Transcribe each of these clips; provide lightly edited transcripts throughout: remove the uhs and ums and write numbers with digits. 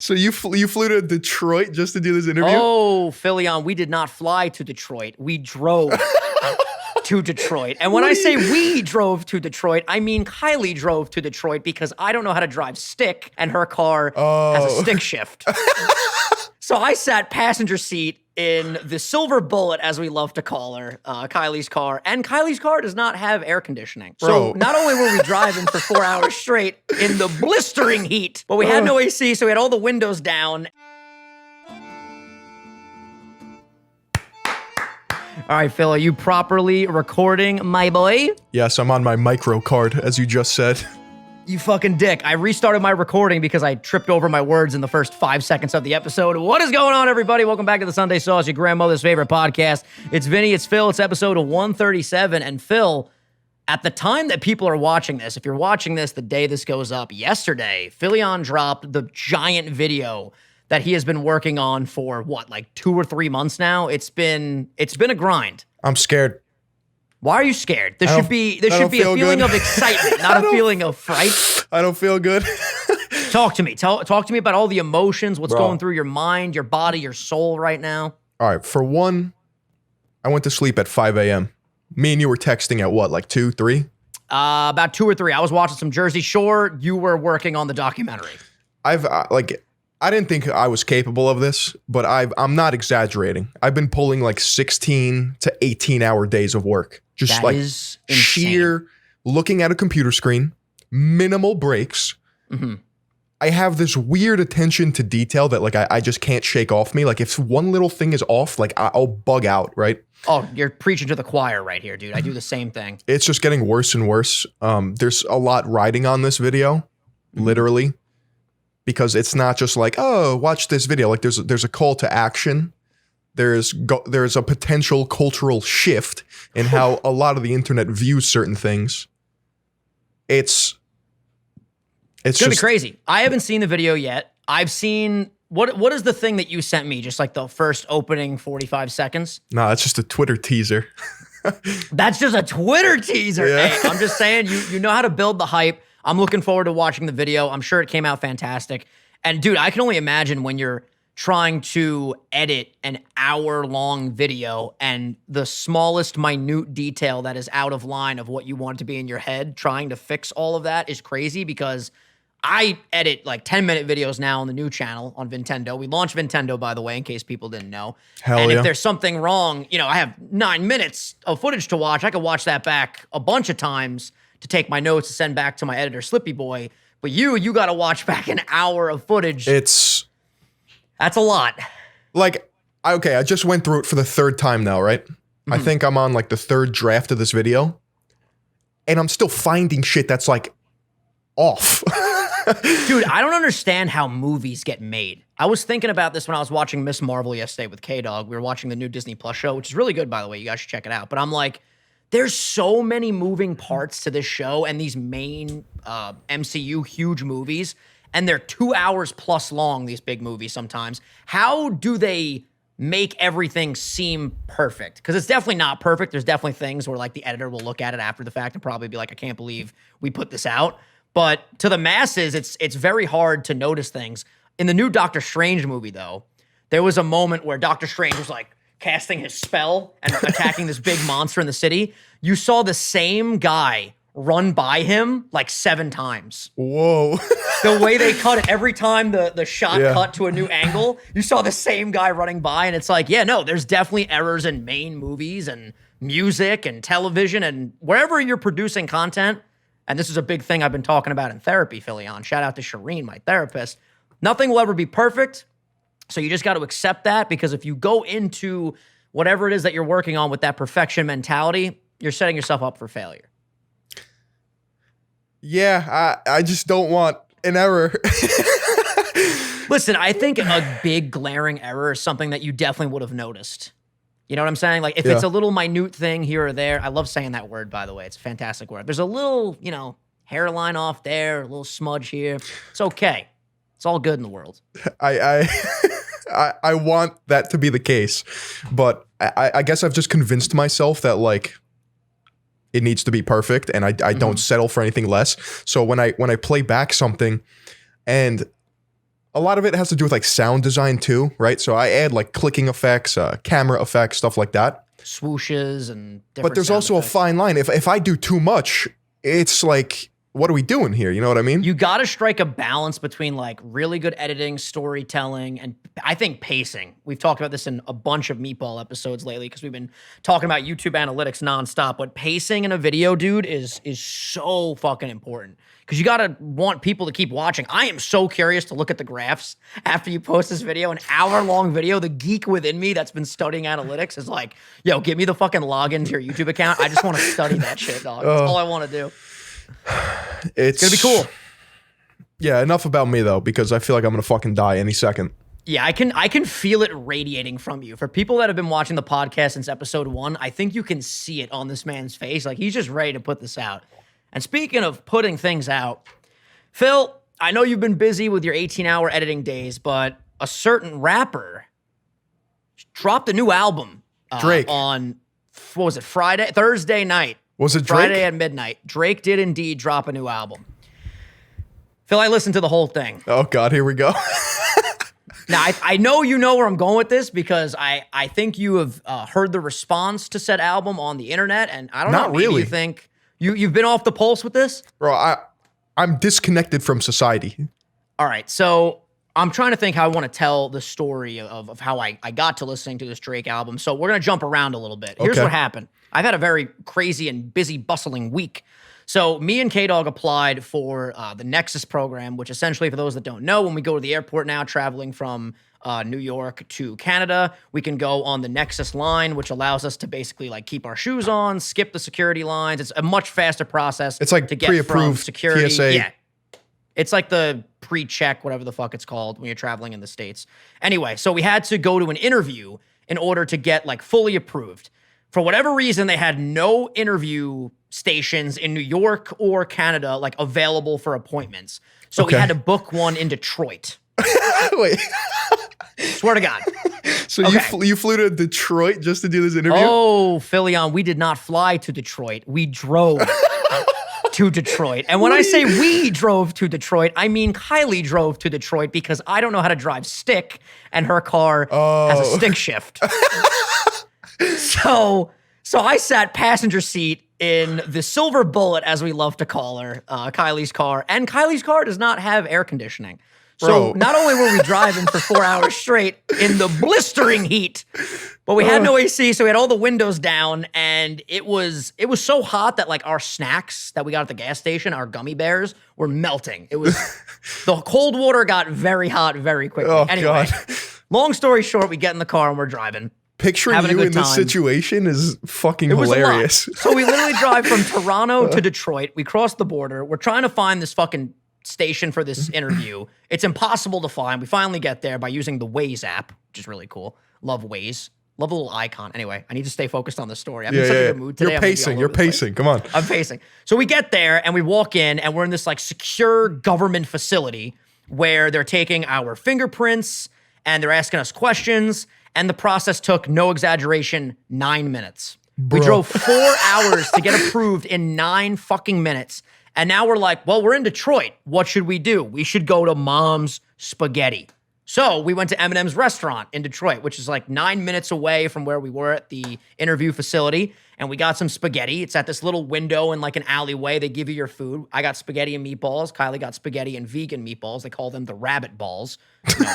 So you flew to Detroit just to do this interview? Oh, Philion, we did not fly to Detroit. We drove to Detroit. And when I say we drove to Detroit, I mean Kylie drove to Detroit because I don't know how to drive stick and her car has a stick shift. So I sat passenger seat in the Silver Bullet, as we love to call her, Kylie's car. And Kylie's car does not have air conditioning. So not only were we driving for 4 hours straight in the blistering heat, but we had no AC, so we had all the windows down. All right, Phil, are you properly recording, my boy? Yes, I'm on my micro card, as you just said. You fucking dick. I restarted my recording because I tripped over my words in the first 5 seconds of the episode. What is going on, everybody? Welcome back to the Sunday Sauce, your grandmother's favorite podcast. It's Vinny, it's Phil, it's episode 137. And Phil, at the time that people are watching this, if you're watching this the day this goes up, yesterday, Philion dropped the giant video that he has been working on for, what, like 2 or 3 months now? It's been a grind. I'm scared. Why are you scared? There should be a feeling of excitement, not a feeling of fright. I don't feel good. Talk to me. Talk to me about all the emotions, what's going through your mind, your body, your soul right now. All right, for one, I went to sleep at 5 a.m. Me and you were texting at what, like 2, 3? About 2 or 3. I was watching some Jersey Shore. You were working on the documentary. I didn't think I was capable of this, but I'm not exaggerating. I've been pulling like 16 to 18-hour days of work. Just that like is sheer looking at a computer screen, minimal breaks. Mm-hmm. I have this weird attention to detail that like I just can't shake off me. Like if one little thing is off, like I'll bug out, right? Oh, you're preaching to the choir right here, dude. I do the same thing. It's just getting worse and worse. There's a lot riding on this video, literally. Because it's not just like, oh, watch this video. Like there's a call to action. There's a potential cultural shift in how a lot of the internet views certain things. It's gonna be crazy. I haven't seen the video yet. I've seen what is the thing that you sent me? Just like the first opening 45 seconds? Nah, that's just a Twitter teaser. That's just a Twitter teaser. Yeah. Hey, I'm just saying you know how to build the hype. I'm looking forward to watching the video. I'm sure it came out fantastic. And dude, I can only imagine when you're trying to edit an hour-long video and the smallest minute detail that is out of line of what you want to be in your head, trying to fix all of that is crazy because I edit like 10-minute videos now on the new channel on Nintendo. We launched Nintendo, by the way, in case people didn't know. Hell yeah. If there's something wrong, I have 9 minutes of footage to watch. I could watch that back a bunch of times to take my notes to send back to my editor, Slippy Boy. But you got to watch back an hour of footage. That's a lot. Like, okay, I just went through it for the 3rd time now, right? Mm-hmm. I think I'm on like the 3rd draft of this video. And I'm still finding shit that's like off. Dude, I don't understand how movies get made. I was thinking about this when I was watching Miss Marvel yesterday with K-Dog. We were watching the new Disney Plus show, which is really good, by the way. You guys should check it out. But I'm like, there's so many moving parts to this show and these main MCU huge movies, and they're 2 hours plus long, these big movies sometimes. How do they make everything seem perfect? Because it's definitely not perfect. There's definitely things where like the editor will look at it after the fact and probably be like, I can't believe we put this out. But to the masses, it's very hard to notice things. In the new Doctor Strange movie, though, there was a moment where Doctor Strange was like, casting his spell and attacking this big monster in the city. You saw the same guy run by him like 7 times. Whoa. The way they cut it, every time the shot cut to a new angle, you saw the same guy running by, and it's like, yeah, no, there's definitely errors in main movies and music and television and wherever you're producing content. And this is a big thing I've been talking about in therapy, Philion. Shout out to Shireen, my therapist. Nothing will ever be perfect. So you just got to accept that, because if you go into whatever it is that you're working on with that perfection mentality, you're setting yourself up for failure. Yeah, I just don't want an error. Listen, I think a big glaring error is something that you definitely would have noticed. You know what I'm saying? Like if it's a little minute thing here or there, I love saying that word, by the way. It's a fantastic word. There's a little, hairline off there, a little smudge here. It's okay. It's all good in the world. I want that to be the case, but I guess I've just convinced myself that like it needs to be perfect, and I don't settle for anything less. So when I play back something, and a lot of it has to do with like sound design too, right? So I add like clicking effects, camera effects, stuff like that. Swooshes and different But there's sound also effects. a fine line. If I do too much, it's like, what are we doing here? You know what I mean? You got to strike a balance between like really good editing, storytelling, and I think pacing. We've talked about this in a bunch of Meatball episodes lately because we've been talking about YouTube analytics nonstop. But pacing in a video, dude, is so fucking important because you got to want people to keep watching. I am so curious to look at the graphs after you post this video, an hour-long video. The geek within me that's been studying analytics is like, yo, give me the fucking login to your YouTube account. I just want to study that shit, dog. That's all I want to do. It's gonna be cool. Yeah, enough about me though, because I feel like I'm gonna fucking die any second. Yeah, I can feel it radiating from you. For people that have been watching the podcast since episode 1, I think you can see it on this man's face. Like he's just ready to put this out. And speaking of putting things out, Phil, I know you've been busy with your 18-hour editing days, but a certain rapper dropped a new album Drake on, what was it, Thursday night. Was it Drake? Friday at midnight. Drake did indeed drop a new album. Phil, I listened to the whole thing. Oh, God, here we go. Now, I know you know where I'm going with this because I think you have heard the response to said album on the internet, and I don't know, maybe really. You think you've been off the pulse with this? Bro, I'm disconnected from society. All right, so I'm trying to think how I want to tell the story of how I got to listening to this Drake album. So we're going to jump around a little bit. Here's Okay. what happened. I've had a very crazy and busy, bustling week. So me and K-Dog applied for the Nexus program, which essentially, for those that don't know, when we go to the airport now, traveling from New York to Canada, we can go on the Nexus line, which allows us to basically like keep our shoes on, skip the security lines. It's a much faster process. It's like to get pre-approved from security. TSA. Yeah. It's like the pre-check, whatever the fuck it's called when you're traveling in the States. Anyway, so we had to go to an interview in order to get like fully approved. For whatever reason, they had no interview stations in New York or Canada like available for appointments. So we Okay. had to book one in Detroit. Wait, Swear to God. so Okay. you flew to Detroit just to do this interview? Oh, Philion, we did not fly to Detroit. We drove to Detroit. And when I say we drove to Detroit, I mean Kylie drove to Detroit because I don't know how to drive stick and her car has a stick shift. So I sat passenger seat in the Silver Bullet, as we love to call her, Kylie's car. And Kylie's car does not have air conditioning. So Bro. not only were we driving for 4 hours straight in the blistering heat, but we had no AC, so we had all the windows down, and it was so hot that like our snacks that we got at the gas station, our gummy bears, were melting. It was the cold water got very hot very quickly. Oh, Anyway, God. long story short, we get in the car and we're driving. Picturing having a you good in this time. situation is fucking It was hilarious. a lot. So we literally drive from Toronto to Detroit. We cross the border. We're trying to find this fucking station for this interview. It's impossible to find. We finally get there by using the Waze app, which is really cool. Love Waze. Love the little icon. Anyway, I need to stay focused on the story. I'm in such a good mood today. You're I'm gonna be all pacing. over You're the place. pacing. Come on. I'm pacing. So we get there and we walk in and we're in this like secure government facility where they're taking our fingerprints and they're asking us questions. And the process took, no exaggeration, 9 minutes. We Bro. drove 4 hours to get approved in 9 fucking minutes. And now we're like, well, we're in Detroit. What should we do? We should go to Mom's Spaghetti. So we went to Eminem's restaurant in Detroit, which is like 9 minutes away from where we were at the interview facility. And we got some spaghetti. It's at this little window in like an alleyway. They give you your food. I got spaghetti and meatballs. Kylie got spaghetti and vegan meatballs. They call them the rabbit balls. You know,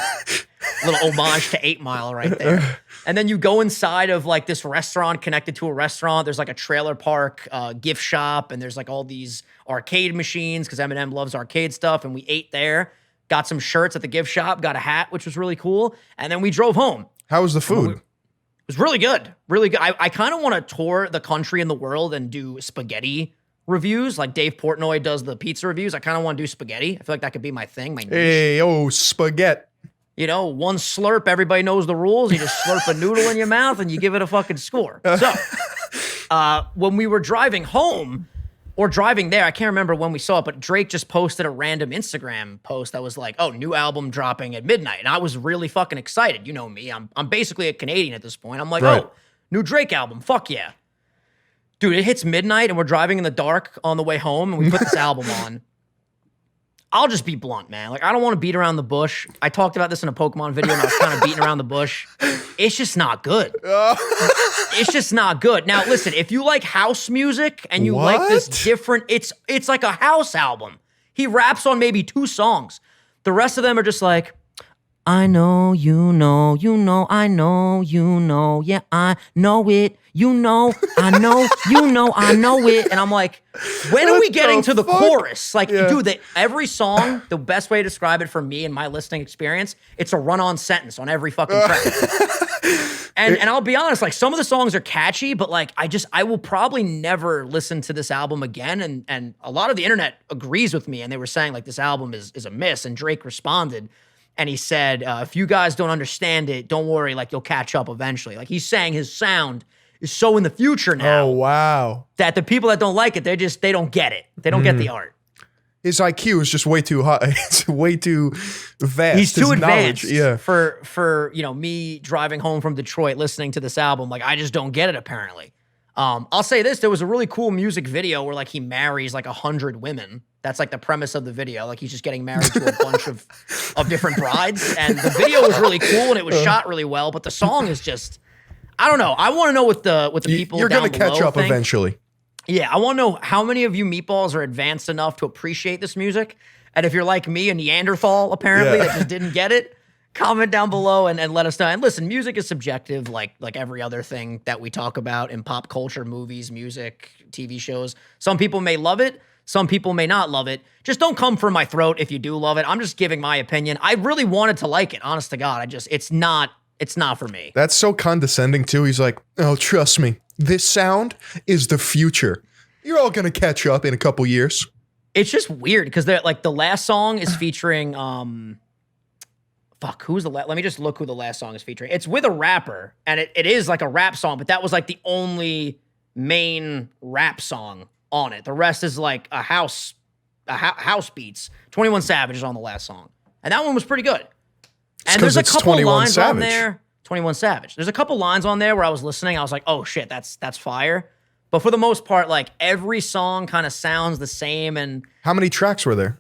little homage to 8 Mile right there. And then you go inside of like this restaurant connected to a restaurant. There's like a trailer park gift shop. And there's like all these arcade machines because Eminem loves arcade stuff. And we ate there. Got some shirts at the gift shop. Got a hat, which was really cool. And then we drove home. How was the food? It was really good. Really good. I kind of want to tour the country and the world and do spaghetti reviews. Like Dave Portnoy does the pizza reviews. I kind of want to do spaghetti. I feel like that could be my thing, my niche. Hey, oh, spaghetti. You know, one slurp, everybody knows the rules. You just slurp a noodle in your mouth and you give it a fucking score. So, when we were driving home or driving there, I can't remember when we saw it, but Drake just posted a random Instagram post that was like, oh, new album dropping at midnight. And I was really fucking excited. You know me. I'm basically a Canadian at this point. I'm like, Right. oh, new Drake album. Fuck yeah. Dude, it hits midnight and we're driving in the dark on the way home and we put this album on. I'll just be blunt, man. Like, I don't want to beat around the bush. I talked about this in a Pokemon video, and I was kind of beating around the bush. It's just not good. It's just not good. Now, listen, if you like house music and you like this different, it's like a house album. He raps on maybe 2 songs. The rest of them are just like, I know, you know, I know, you know, yeah, I know it, you know, I know, you know, I know it. And I'm like, when are we getting to the chorus? Like, dude, every song, the best way to describe it for me and my listening experience, it's a run-on sentence on every fucking track. And I'll be honest, like, some of the songs are catchy, but like, I will probably never listen to this album again. And a lot of the internet agrees with me, and they were saying like this album is a miss. And Drake responded, and he said, if you guys don't understand it, don't worry, like, you'll catch up eventually. Like, he's saying his sound is so in the future now. Oh, wow. That the people that don't like it, they don't get it. They don't get the art. His IQ is just way too high. It's way too vast. He's too advanced for me driving home from Detroit listening to this album. Like, I just don't get it, apparently. I'll say this. There was a really cool music video where, like, he marries, like, 100 women. That's, like, the premise of the video. Like, he's just getting married to a bunch of different brides. And the video was really cool, and it was shot really well. But the song is just, I don't know. I want to know what the people You're down going to catch below up think. eventually. Yeah, I want to know how many of you meatballs are advanced enough to appreciate this music. And if you're like me, a Neanderthal, apparently, that just didn't get it, comment down below and let us know. And listen, music is subjective, like every other thing that we talk about in pop culture, movies, music, TV shows. Some people may love it. Some people may not love it. Just don't come for my throat if you do love it. I'm just giving my opinion. I really wanted to like it, honest to God. It's not for me. That's so condescending too. He's like, oh, trust me, this sound is the future. You're all gonna catch up in a couple years. It's just weird because like the last song is featuring who's the let me just look who the last song is featuring. It's with a rapper, and it is like a rap song, but that was like the only main rap song on it. The rest is like house beats. 21 Savage is on the last song, and that one was pretty good. And there's a couple lines on there. 21 Savage. There's a couple lines on there where I was listening. I was like, oh shit, that's fire. But for the most part, like, every song kind of sounds the same. And how many tracks were there?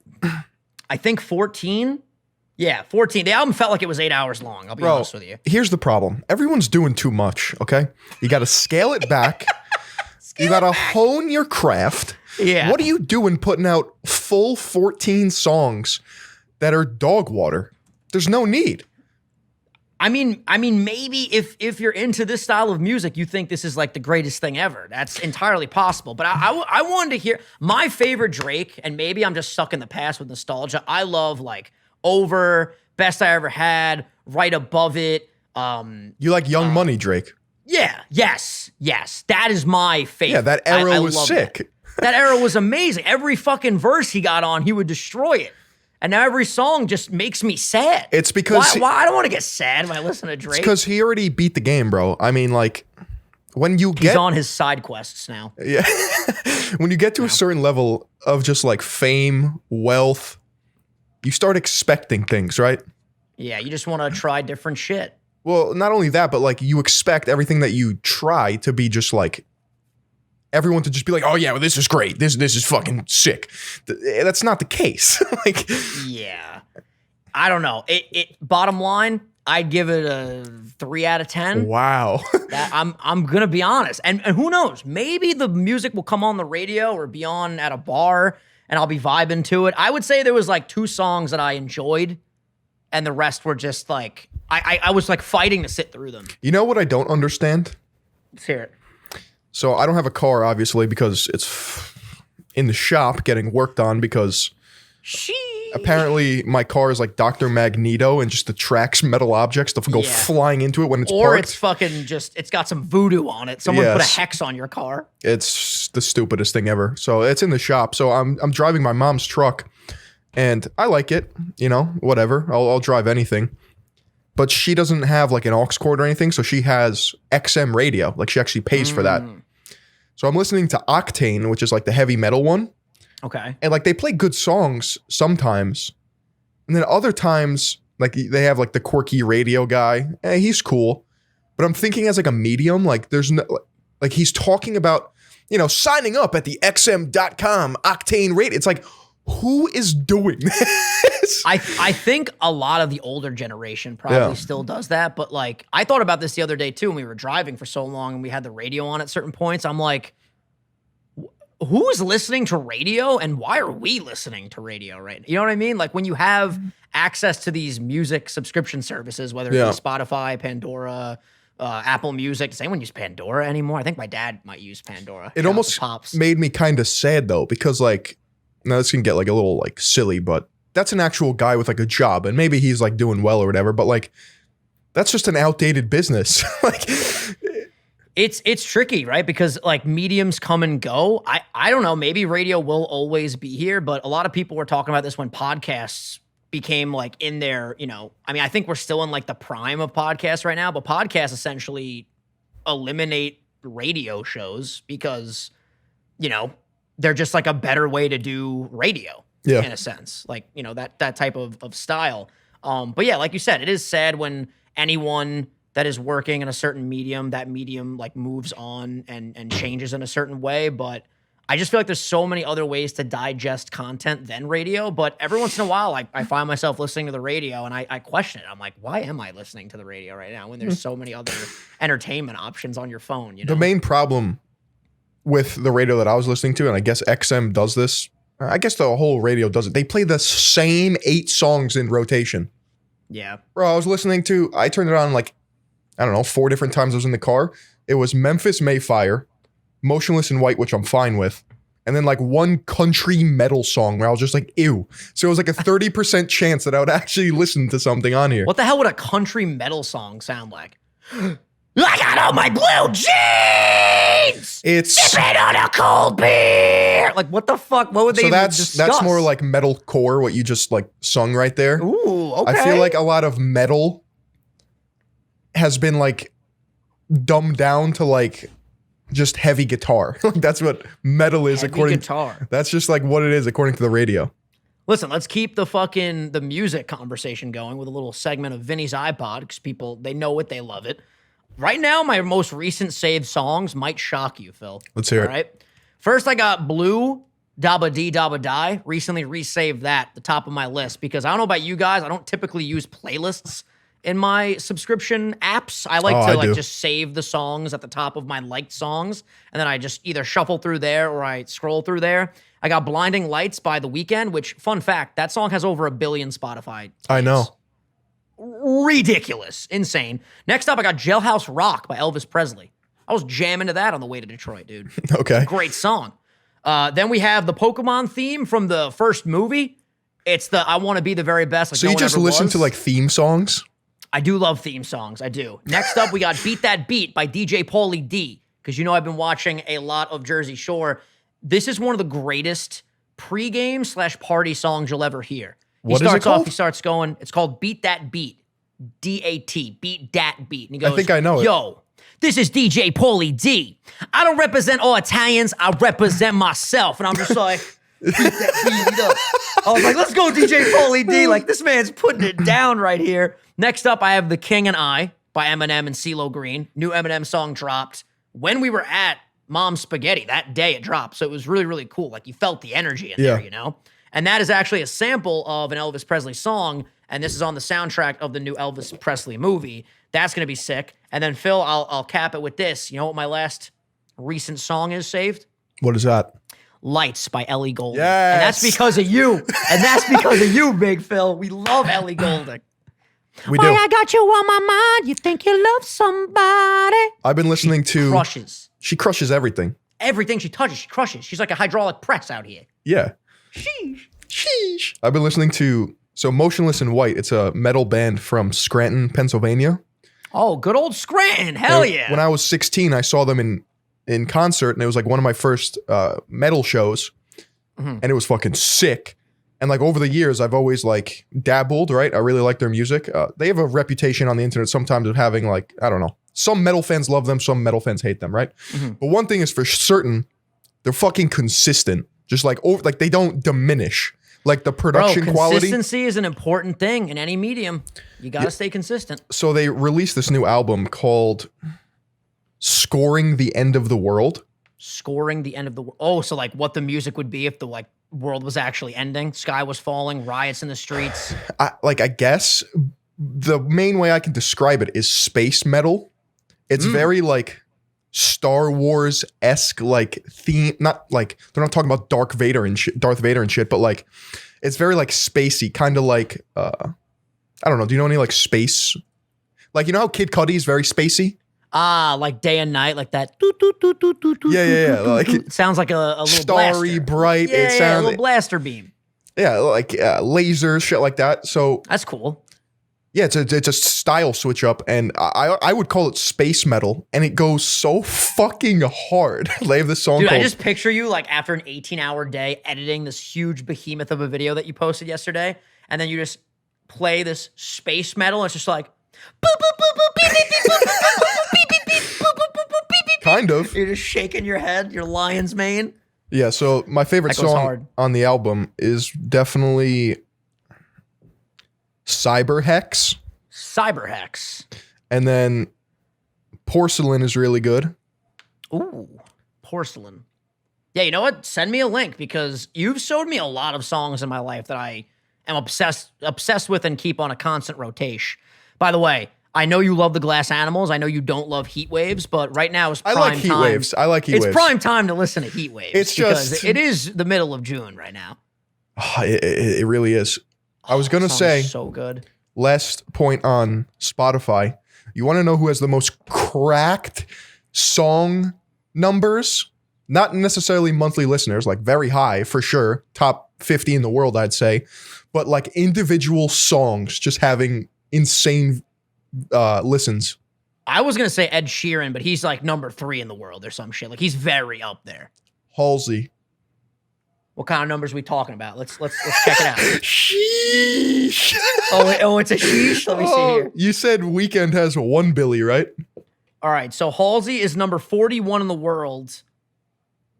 I think 14. Yeah, 14. The album felt like it was 8 hours long. I'll be honest with you. Here's the problem. Everyone's doing too much, okay? You got to scale it back. You got to hone your craft. Yeah. What are you doing putting out full 14 songs that are dog water? There's no need. I mean, maybe if you're into this style of music, you think this is like the greatest thing ever. That's entirely possible. But I wanted to hear my favorite Drake, and maybe I'm just stuck in the past with nostalgia. I love like Over, Best I Ever Had, Right Above It. You like Young Money, Drake? Yeah. Yes. That is my favorite. Yeah, that era was sick. That era was amazing. Every fucking verse he got on, he would destroy it. And now every song just makes me sad. It's because why I don't want to get sad when I listen to Drake. It's because he already beat the game, bro. I mean, like, when you he's on his side quests now. Yeah. When you get to a certain level of just like fame, wealth, you start expecting things, right? Yeah, you just want to try different shit. Well, not only that, but like you expect everything that you try to be just like everyone to just be like, oh yeah, well, this is great. This is fucking sick. That's not the case. Like, yeah, I don't know. It bottom line, I'd give it a 3 out of 10. Wow. I'm gonna be honest, and who knows? Maybe the music will come on the radio or be on at a bar, and I'll be vibing to it. I would say there was like 2 songs that I enjoyed, and the rest were just like I was like fighting to sit through them. You know what I don't understand? Let's hear it. So I don't have a car, obviously, because it's in the shop getting worked on because apparently my car is like Dr. Magneto and just attracts metal objects to go flying into it when it's or parked. It's fucking just, it's got some voodoo on it. Someone put a hex on your car. It's the stupidest thing ever. So it's in the shop. So I'm driving my mom's truck and I like it, you know, whatever. I'll drive anything. But she doesn't have like an aux cord or anything. So she has XM radio. Like she actually pays for that. So I'm listening to Octane, which is like the heavy metal one. Okay. And like they play good songs sometimes. And then other times, like they have like the quirky radio guy. He's cool. But I'm thinking as like a medium, like there's no, like he's talking about, you know, signing up at the XM.com Octane radio. It's like, who is doing this? I think a lot of the older generation probably still does that, but like I thought about this the other day too when we were driving for so long and we had the radio on at certain points. I'm like, who is listening to radio and why are we listening to radio right now? You know what I mean? Like when you have access to these music subscription services, whether it be Spotify, Pandora, Apple Music. Does anyone use Pandora anymore? I think my dad might use Pandora. It almost made me kind of sad though, because like, now this can get like a little like silly, but that's an actual guy with like a job and maybe he's like doing well or whatever, but like, that's just an outdated business. Like, it's tricky, right? Because like mediums come and go. I don't know, maybe radio will always be here, but a lot of people were talking about this when podcasts became like in their, you know, I mean, I think we're still in like the prime of podcasts right now, but podcasts essentially eliminate radio shows because, you know, they're just like a better way to do radio in a sense, like, you know, that type of style. But yeah, like you said, it is sad when anyone that is working in a certain medium, that medium like moves on and changes in a certain way. But I just feel like there's so many other ways to digest content than radio. But every once in a while, I find myself listening to the radio and I question it. I'm like, why am I listening to the radio right now when there's so many other entertainment options on your phone? You know? The main problem with the radio that I was listening to, and I guess XM does this, I guess the whole radio does it. They play the same 8 songs in rotation. Yeah. Bro, I turned it on like, I don't know, 4 different times I was in the car. It was Memphis Mayfire, Motionless in White, which I'm fine with, and then like one country metal song where I was just like, ew. So it was like a 30% chance that I would actually listen to something on here. What the hell would a country metal song sound like? I got all my blue jeans! It's sipping on a cold beer! Like, what the fuck? What would they even discuss? That's more like metalcore, what you just like sung right there. Ooh, okay. I feel like a lot of metal has been like dumbed down to like just heavy guitar. Like that's what metal is guitar. That's just like what it is according to the radio. Listen, let's keep the music conversation going with a little segment of Vinny's iPod because people, they know it, they love it. Right now, my most recent saved songs might shock you, Phil. Let's hear it. All right. First, I got Blue, Dabba Dee Dabba Die. Recently resaved that, the top of my list, because I don't know about you guys, I don't typically use playlists in my subscription apps. I like to just save the songs at the top of my liked songs, and then I just either shuffle through there or I scroll through there. I got Blinding Lights by The Weeknd, which, fun fact, that song has over 1 billion Spotify plays. I know. Ridiculous. Insane. Next up, I got Jailhouse Rock by Elvis Presley. I was jamming to that on the way to Detroit, dude. Okay. Great song. Then we have the Pokemon theme from the first movie. It's the I Want to Be the Very Best. Like so you just listen to like theme songs? I do love theme songs. I do. Next up, we got Beat That Beat by DJ Pauly D. Because you know I've been watching a lot of Jersey Shore. This is one of the greatest pregame / party songs you'll ever hear. He starts going, it's called Beat That Beat. D-A-T. Beat That Beat. And he goes, I think I know it. Yo, this is DJ Pauly D. I don't represent all Italians. I represent myself. And I'm just like, beat that beat up. I was like, let's go, DJ Pauly D. Like, this man's putting it down right here. Next up, I have The King and I by Eminem and CeeLo Green. New Eminem song dropped when we were at Mom's Spaghetti. That day it dropped. So it was really, really cool. Like, you felt the energy in there, you know? And that is actually a sample of an Elvis Presley song, and this is on the soundtrack of the new Elvis Presley movie. That's going to be sick. And then, Phil, I'll cap it with this. You know what my last recent song is saved? What is that? Lights by Ellie Goulding. Yes. And that's because of you. And that's because of you, Big Phil. We love Ellie Goulding. We do. Boy, I got you on my mind. You think you love somebody. I've been listening to... crushes. She crushes everything. Everything she touches, she crushes. She's like a hydraulic press out here. Yeah. Sheesh. I've been listening to Motionless in White. It's a metal band from Scranton, Pennsylvania. Oh, good old Scranton. Hell yeah. When I was 16, I saw them in concert, and it was like one of my first metal shows, and it was fucking sick. And like over the years, I've always like dabbled, right? I really like their music. They have a reputation on the internet sometimes of having like, I don't know, some metal fans love them, some metal fans hate them, right? But one thing is for certain, they're fucking consistent. Just like, they don't diminish. Like the production quality. Consistency is an important thing in any medium. You got to stay consistent. So they released this new album called Scoring the End of the World. Scoring the End of the World. Oh, so like what the music would be if the like world was actually ending. Sky was falling, riots in the streets. I guess the main way I can describe it is space metal. It's very like Star Wars-esque like theme. Not like they're not talking about Darth Vader and shit, but like it's very like spacey, kind of like I don't know. Do you know any like space? Like, you know how Kid Cudi is very spacey? Like day and night, like that. Yeah. Like it sounds like a little starry, blaster. bright. Yeah, It sounds a little blaster beam. yeah, like lasers, shit like that. So That's cool. yeah, it's a style switch up, and I would call it space metal, and it goes so fucking hard. They have this song Dude, called. I just picture you like after an 18-hour day editing this huge behemoth of a video that you posted yesterday, and then you just play this space metal, and it's just like boop, boop, boop, boop, beep, beep, beep, boop, boop, boop, boop, beep, beep, beep, boop, boop, boop, boop, beep, beep, Kind of. You're just shaking your head, your lion's mane. Yeah, so my favorite That goes song hard. on the album is definitely Cyber Hex, Cyber Hex. and then Porcelain is really good. Ooh, porcelain. Yeah, you know what? Send me a link because you've showed me a lot of songs in my life that I am obsessed with and keep on a constant rotation. By the way, I know you love the Glass Animals. I know you don't love Heat Waves, but right now is prime time. I like Heat Waves. I like Heat Waves. It's prime time to listen to Heat Waves. It's because just- it is the middle of June right now. It really is. I was gonna Song say is so good. last point on Spotify. You want to know who has the most cracked song numbers? Not necessarily monthly listeners, like very high for sure, top 50 in the world, I'd say, but like individual songs just having insane listens. I was gonna say Ed Sheeran, but he's like number 3 in the world or some shit. Like he's very up there. Halsey. What kind of numbers are we talking about? Let's check it out. Sheesh. Oh, it's a sheesh. Let me see here. You said Weeknd has 1 Billy, right? All right, so Halsey is number 41 in the world.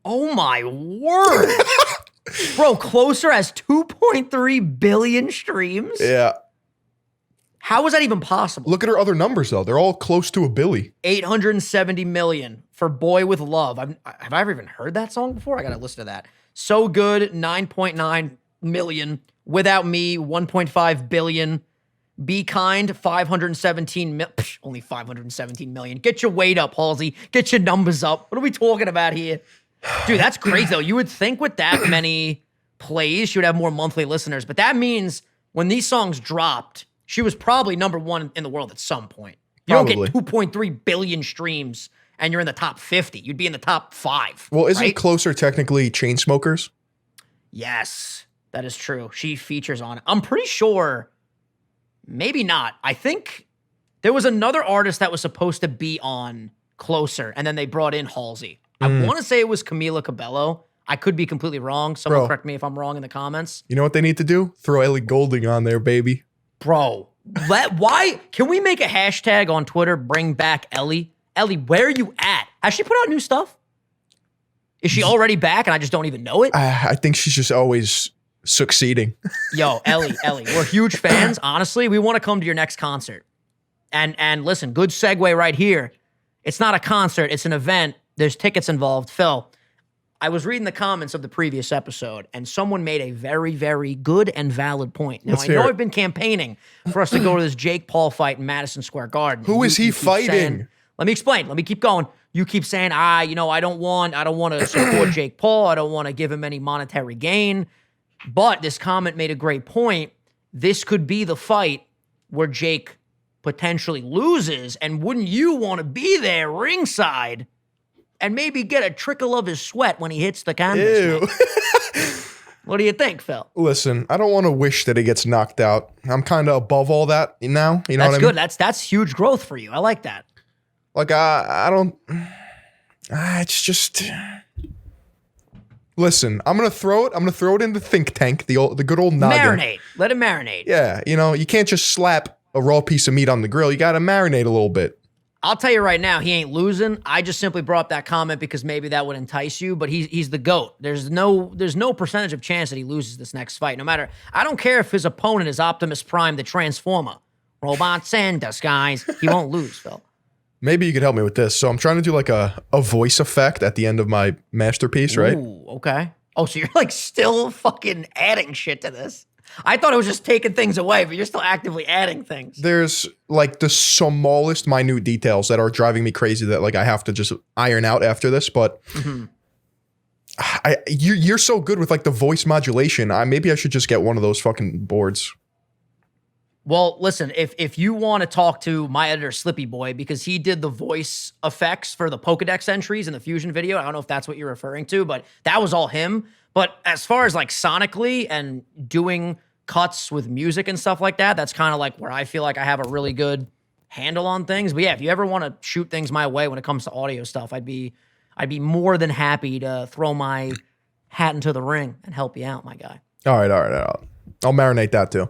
Oh my word. Bro, Closer has 2.3 billion streams. Yeah. How is that even possible? Look at her other numbers though. They're all close to a Billy. 870 million for Boy With Love. Have I ever even heard that song before? I got to listen to that. So Good, 9.9 million. Without Me, 1.5 billion. Be Kind, 517 million. Only 517 million. Get your weight up, Halsey. Get your numbers up. What are we talking about here? Dude, that's crazy, though. You would think with that many plays, she would have more monthly listeners. But that means when these songs dropped, she was probably number 1 in the world at some point. You Probably. don't get 2.3 billion streams and you're in the top 50. You'd be in the top 5. Well, isn't right? Closer technically Chainsmokers? Yes, that is true. She features on it. I'm pretty sure, maybe not. I think there was another artist that was supposed to be on Closer, and then they brought in Halsey. I want to say it was Camila Cabello. I could be completely wrong. Someone Bro. correct me if I'm wrong in the comments. You know what they need to do? Throw Ellie Goulding on there, baby. Bro, why? Can we make a hashtag on Twitter, bring back Ellie? Ellie, where are you at? Has she put out new stuff? Is she already back and I just don't even know it? I think she's just always succeeding. Yo, Ellie, we're huge fans. Honestly, we want to come to your next concert. And listen, good segue right here. It's not a concert, it's an event. There's tickets involved. Phil, I was reading the comments of the previous episode, and someone made a very, very good and valid point. Now, Let's I hear know it. I've been campaigning for us to go to this Jake Paul fight in Madison Square Garden. Who is he keep fighting? saying- let me explain. Let me keep going. You keep saying, I don't want to support Jake Paul. I don't want to give him any monetary gain. But this comment made a great point. This could be the fight where Jake potentially loses, and wouldn't you want to be there ringside and maybe get a trickle of his sweat when he hits the canvas? Ew. man? What do you think, Phil? Listen, I don't want to wish that he gets knocked out. I'm kind of above all that now. You know That's what I good. mean? That's huge growth for you. I like that. Like, I don't... it's just... Listen, I'm going to throw it in the think tank, the good old noggin. Marinate. Let it marinate. Yeah, you can't just slap a raw piece of meat on the grill. You got to marinate a little bit. I'll tell you right now, he ain't losing. I just simply brought up that comment because maybe that would entice you, but he's the GOAT. There's no percentage of chance that he loses this next fight. No matter, I don't care if his opponent is Optimus Prime, the Transformer. Robots in disguise. He won't lose, Phil. Maybe you could help me with this. So I'm trying to do like a voice effect at the end of my masterpiece, right? Ooh, okay. Oh, so you're like still fucking adding shit to this. I thought it was just taking things away, but you're still actively adding things. There's like the smallest minute details that are driving me crazy that like I have to just iron out after this. But you're so good with like the voice modulation. Maybe I should just get one of those fucking boards. Well, listen, if you want to talk to my editor, Slippy Boy, because he did the voice effects for the Pokedex entries in the Fusion video. I don't know if that's what you're referring to, but that was all him. But as far as like sonically and doing cuts with music and stuff like that, that's kind of like where I feel like I have a really good handle on things. But yeah, if you ever want to shoot things my way when it comes to audio stuff, I'd be more than happy to throw my hat into the ring and help you out, my guy. All right. I'll marinate that too.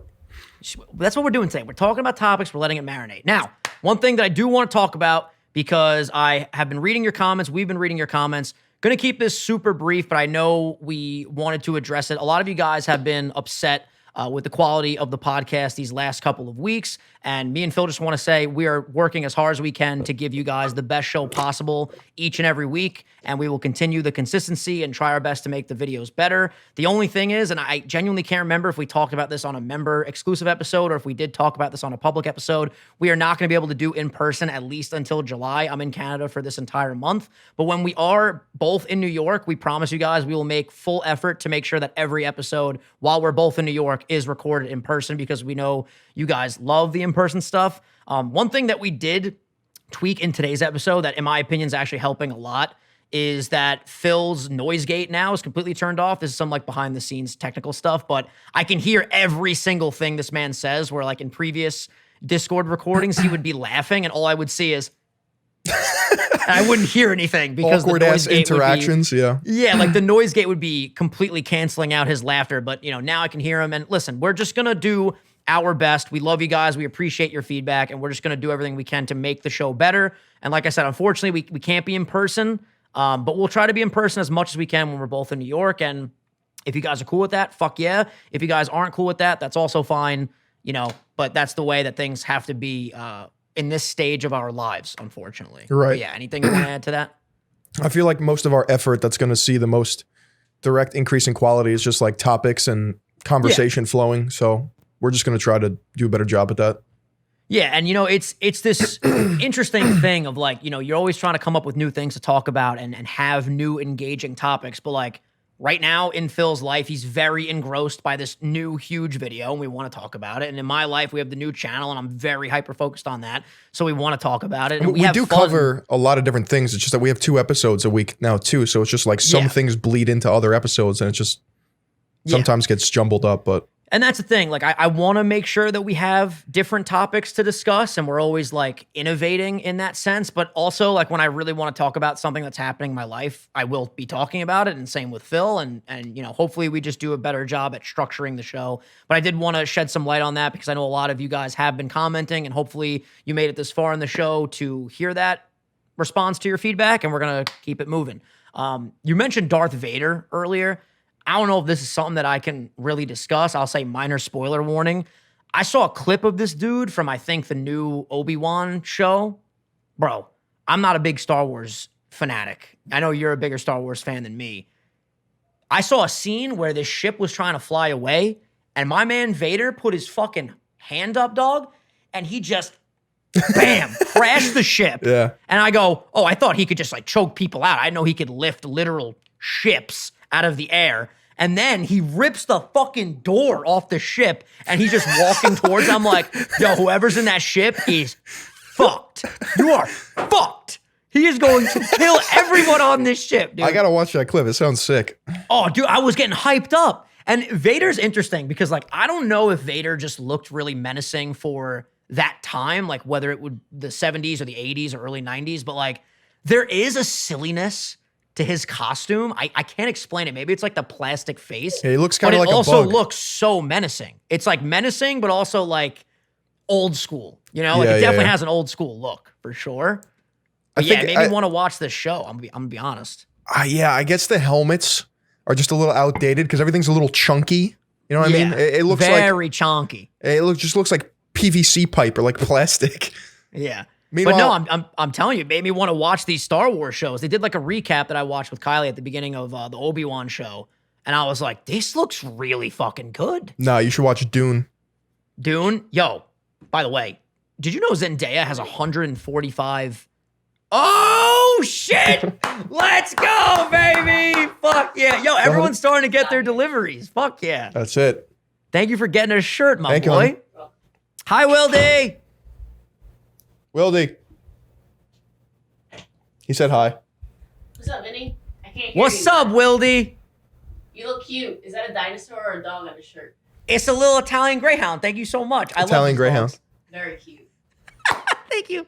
That's what we're doing today. We're talking about topics. We're letting it marinate. Now, one thing that I do want to talk about, because I have been reading your comments, we've been reading your comments. Going to keep this super brief, but I know we wanted to address it. A lot of you guys have been upset with the quality of the podcast these last couple of weeks. And me and Phil just want to say we are working as hard as we can to give you guys the best show possible each and every week. And we will continue the consistency and try our best to make the videos better. The only thing is, and I genuinely can't remember if we talked about this on a member exclusive episode or if we did talk about this on a public episode, we are not going to be able to do in person at least until July. I'm in Canada for this entire month. But when we are both in New York, we promise you guys we will make full effort to make sure that every episode, while we're both in New York, is recorded in person, because we know you guys love the in-person stuff. One thing that we did tweak in today's episode that, in my opinion, is actually helping a lot is that Phil's noise gate now is completely turned off. This is some like behind the scenes technical stuff, but I can hear every single thing this man says, where like in previous Discord recordings, he would be laughing and all I would see is I wouldn't hear anything because awkward the ass interactions. Yeah, like the noise gate would be completely canceling out his laughter. But now I can hear him. And listen, we're just gonna do our best. We love you guys. We appreciate your feedback, and we're just gonna do everything we can to make the show better. And like I said, unfortunately, we can't be in person, but we'll try to be in person as much as we can when we're both in New York. And if you guys are cool with that, fuck yeah. If you guys aren't cool with that, that's also fine. But that's the way that things have to be in this stage of our lives, unfortunately. Right. But yeah, anything you want to add to that? I feel like most of our effort that's going to see the most direct increase in quality is just like topics and conversation flowing. So we're just going to try to do a better job at that. Yeah, and it's this interesting thing of like, you're always trying to come up with new things to talk about and have new engaging topics. But like right now in Phil's life, he's very engrossed by this new huge video and we want to talk about it. And in my life, we have the new channel and I'm very hyper focused on that. So we want to talk about it. And we do cover a lot of different things. It's just that we have 2 episodes a week now too. So it's just like some things bleed into other episodes and it just sometimes gets jumbled up, but. And that's the thing, like I want to make sure that we have different topics to discuss and we're always like innovating in that sense. But also like when I really want to talk about something that's happening in my life, I will be talking about it, and same with Phil. And hopefully we just do a better job at structuring the show. But I did want to shed some light on that because I know a lot of you guys have been commenting and hopefully you made it this far in the show to hear that response to your feedback, and we're going to keep it moving. You mentioned Darth Vader earlier. I don't know if this is something that I can really discuss. I'll say minor spoiler warning. I saw a clip of this dude from, I think, the new Obi-Wan show. Bro, I'm not a big Star Wars fanatic. I know you're a bigger Star Wars fan than me. I saw a scene where this ship was trying to fly away, and my man Vader put his fucking hand up, dog, and he just, bam, crashed the ship. Yeah. And I go, oh, I thought he could just like choke people out. I know he could lift literal ships out of the air. And then he rips the fucking door off the ship and he's just walking towards it. I'm like, yo, whoever's in that ship is fucked. You are fucked. He is going to kill everyone on this ship, dude. I gotta watch that clip. It sounds sick. Oh, dude, I was getting hyped up. And Vader's interesting because like, I don't know if Vader just looked really menacing for that time, like whether it would the 70s or the 80s or early 90s, but like there is a silliness to his costume. I can't explain it. Maybe it's like the plastic face. Yeah, he looks kind of like a bug. But it also looks so menacing. It's like menacing, but also like old school. It definitely has an old school look for sure. But it made me want to watch this show. I'm gonna be honest. Yeah, I guess the helmets are just a little outdated because everything's a little chunky. You know what I mean? It looks very chunky. It just looks like PVC pipe or like plastic. Yeah. Meanwhile, but no, I'm telling you, it made me want to watch these Star Wars shows. They did like a recap that I watched with Kylie at the beginning of the Obi-Wan show. And I was like, this looks really fucking good. Nah, you should watch Dune. Dune? Yo, by the way, did you know Zendaya has 145? Oh, shit. Let's go, baby. Fuck yeah. Yo, everyone's starting to get their deliveries. Fuck yeah. That's it. Thank you for getting a shirt, my Thank you, boy. Hi, Wildy. Wildy. He said hi. What's up, Vinny? I can't hear What's you. up, Wildy? You look cute. Is that a dinosaur or a dog on a shirt? It's a little Italian Greyhound. Thank you so much. I love Italian these Greyhound. dogs. Very cute. Thank you.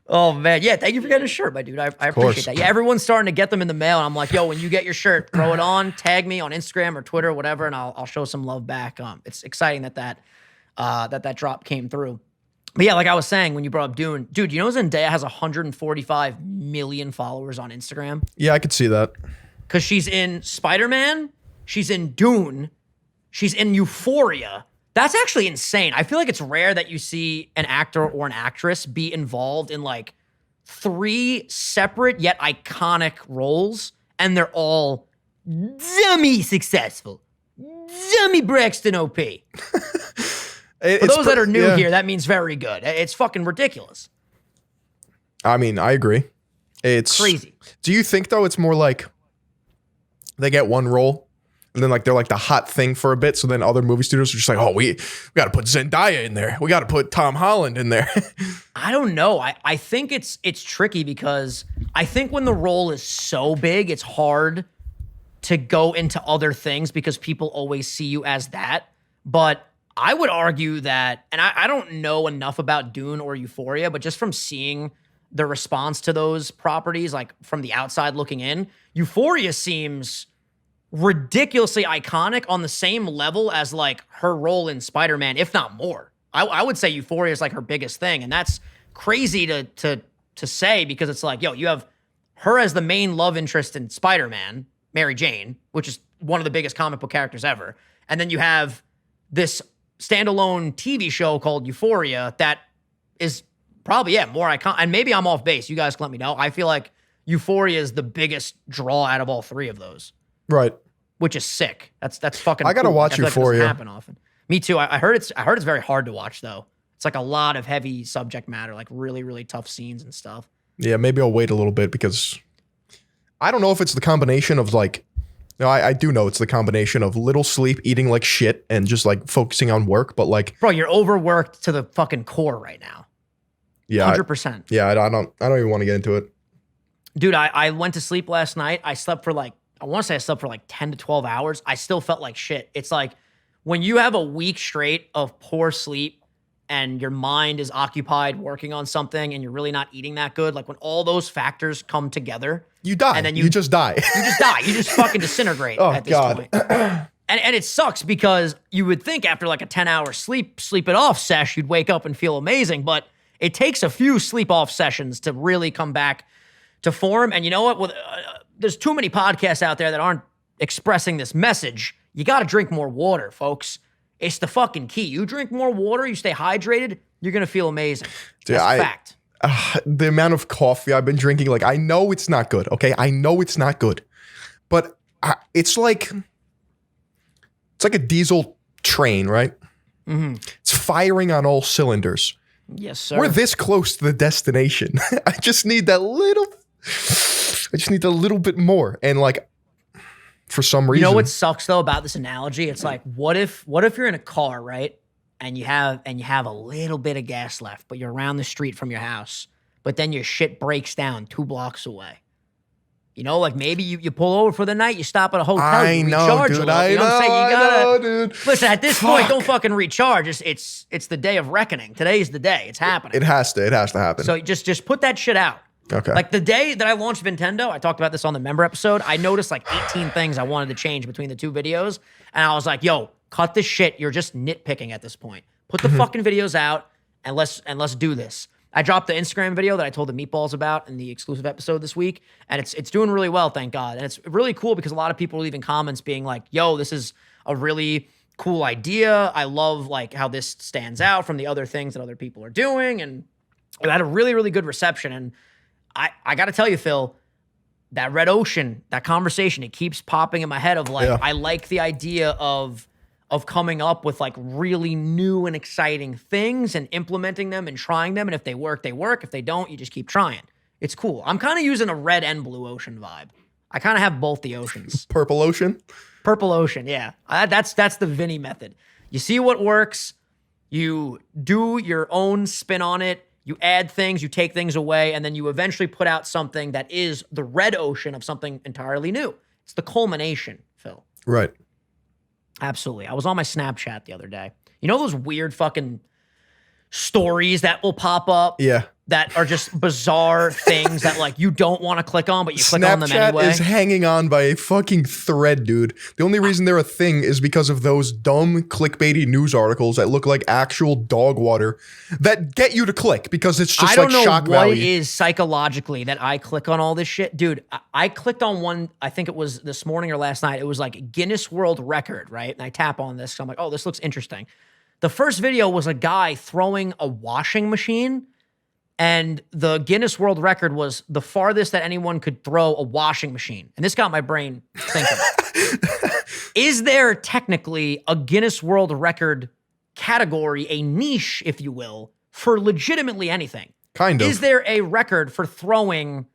Oh, man. Yeah, thank you for getting a shirt, my dude. I appreciate that. Yeah, everyone's starting to get them in the mail. And I'm like, yo, when you get your shirt, throw it on, tag me on Instagram or Twitter or whatever, and I'll show some love back. It's exciting that drop came through. But yeah, like I was saying, when you brought up Dune, dude, you know Zendaya has 145 million followers on Instagram? Yeah, I could see that. Because she's in Spider-Man, she's in Dune, she's in Euphoria. That's actually insane. I feel like it's rare that you see an actor or an actress be involved in like 3 separate yet iconic roles, and they're all dummy successful. Dummy Braxton OP. For those that are new here, that means very good. It's fucking ridiculous. I mean, I agree. It's crazy. Do you think though it's more like they get one role and then like they're like the hot thing for a bit, so then other movie studios are just like, oh, we got to put Zendaya in there. We got to put Tom Holland in there. I don't know. I think it's tricky because I think when the role is so big, it's hard to go into other things because people always see you as that. But I would argue that, and I don't know enough about Dune or Euphoria, but just from seeing the response to those properties, like from the outside looking in, Euphoria seems ridiculously iconic on the same level as like her role in Spider-Man, if not more. I would say Euphoria is like her biggest thing, and that's crazy to say because it's like, yo, you have her as the main love interest in Spider-Man, Mary Jane, which is one of the biggest comic book characters ever, and then you have this standalone TV show called Euphoria that is probably, more iconic. And maybe I'm off base. You guys can let me know. I feel like Euphoria is the biggest draw out of all 3 of those. Right. Which is sick. That's fucking I gotta cool. watch I feel like it Euphoria. doesn't happen often. Me too. I heard it's very hard to watch though. It's like a lot of heavy subject matter, like really, really tough scenes and stuff. Yeah, maybe I'll wait a little bit because I don't know if it's the combination of like, no, I do know it's the combination of little sleep, eating like shit, and just like focusing on work. But like, bro, you're overworked to the fucking core right now. Yeah, 100%. Yeah, I don't even want to get into it. Dude, I went to sleep last night. I slept for like, I want to say I slept for like 10 to 12 hours. I still felt like shit. It's like when you have a week straight of poor sleep and your mind is occupied working on something and you're really not eating that good, like when all those factors come together, you die. And then you just die. You just die. You just fucking disintegrate at this point. And it sucks because you would think after like a 10-hour sleep it off sesh, you'd wake up and feel amazing. But it takes a few sleep off sessions to really come back to form. And you know what? Well, there's too many podcasts out there that aren't expressing this message. You got to drink more water, folks. It's the fucking key. You drink more water, you stay hydrated, you're going to feel amazing. Dude, That's a fact. The amount of coffee I've been drinking, like I know it's not good, okay? I know it's not good. But it's like a diesel train, right? Mm-hmm. It's firing on all cylinders. Yes, sir. We're this close to the destination. I just need a little bit more. And like, for some reason. You know what sucks though about this analogy? It's like, what if you're in a car, right? And you have a little bit of gas left, but you're around the street from your house, but then your shit breaks down 2 blocks away. You know, like maybe you pull over for the night, you stop at a hotel, you recharge a little. You know what I'm saying? You gotta listen, at this point, don't fucking recharge. It's the day of reckoning. Today's the day. It's happening. It has to happen. So just put that shit out. Okay. Like the day that I launched Nintendo, I talked about this on the member episode. I noticed like 18 things I wanted to change between the 2 videos. And I was like, yo, cut this shit. You're just nitpicking at this point. Put the fucking videos out and let's do this. I dropped the Instagram video that I told the meatballs about in the exclusive episode this week, and it's doing really well, thank God. And it's really cool because a lot of people are leaving comments being like, yo, this is a really cool idea. I love like how this stands out from the other things that other people are doing. And it had a really, really good reception. And I got to tell you, Phil, that red ocean, that conversation, it keeps popping in my head of like, Yeah. I like the idea of coming up with like really new and exciting things and implementing them and trying them. And if they work, they work. If they don't, you just keep trying. It's cool. I'm kind of using a red and blue ocean vibe. I kind of have both the oceans. Purple ocean. Purple ocean, yeah. That's the Vinny method. You see what works, you do your own spin on it, you add things, you take things away, and then you eventually put out something that is the red ocean of something entirely new. It's the culmination, Phil. Right. Absolutely. I was on my Snapchat the other day. You know those weird fucking stories that will pop up? Yeah. That are just bizarre things that like you don't want to click on, but you click on them Snapchat anyway. is hanging on by a fucking thread, dude. The only reason they're a thing is because of those dumb clickbaity news articles that look like actual dog water that get you to click because it's just I don't like know shock what value. it is psychologically that I click on all this shit. Dude, I clicked on one, I think it was this morning or last night. It was like Guinness World Record, right? And I tap on this. So I'm like, oh, this looks interesting. The first video was a guy throwing a washing machine. And the Guinness World Record was the farthest that anyone could throw a washing machine. And this got my brain thinking. Is there technically a Guinness World Record category, a niche, if you will, for legitimately anything? Kind of. Is there a record for throwing,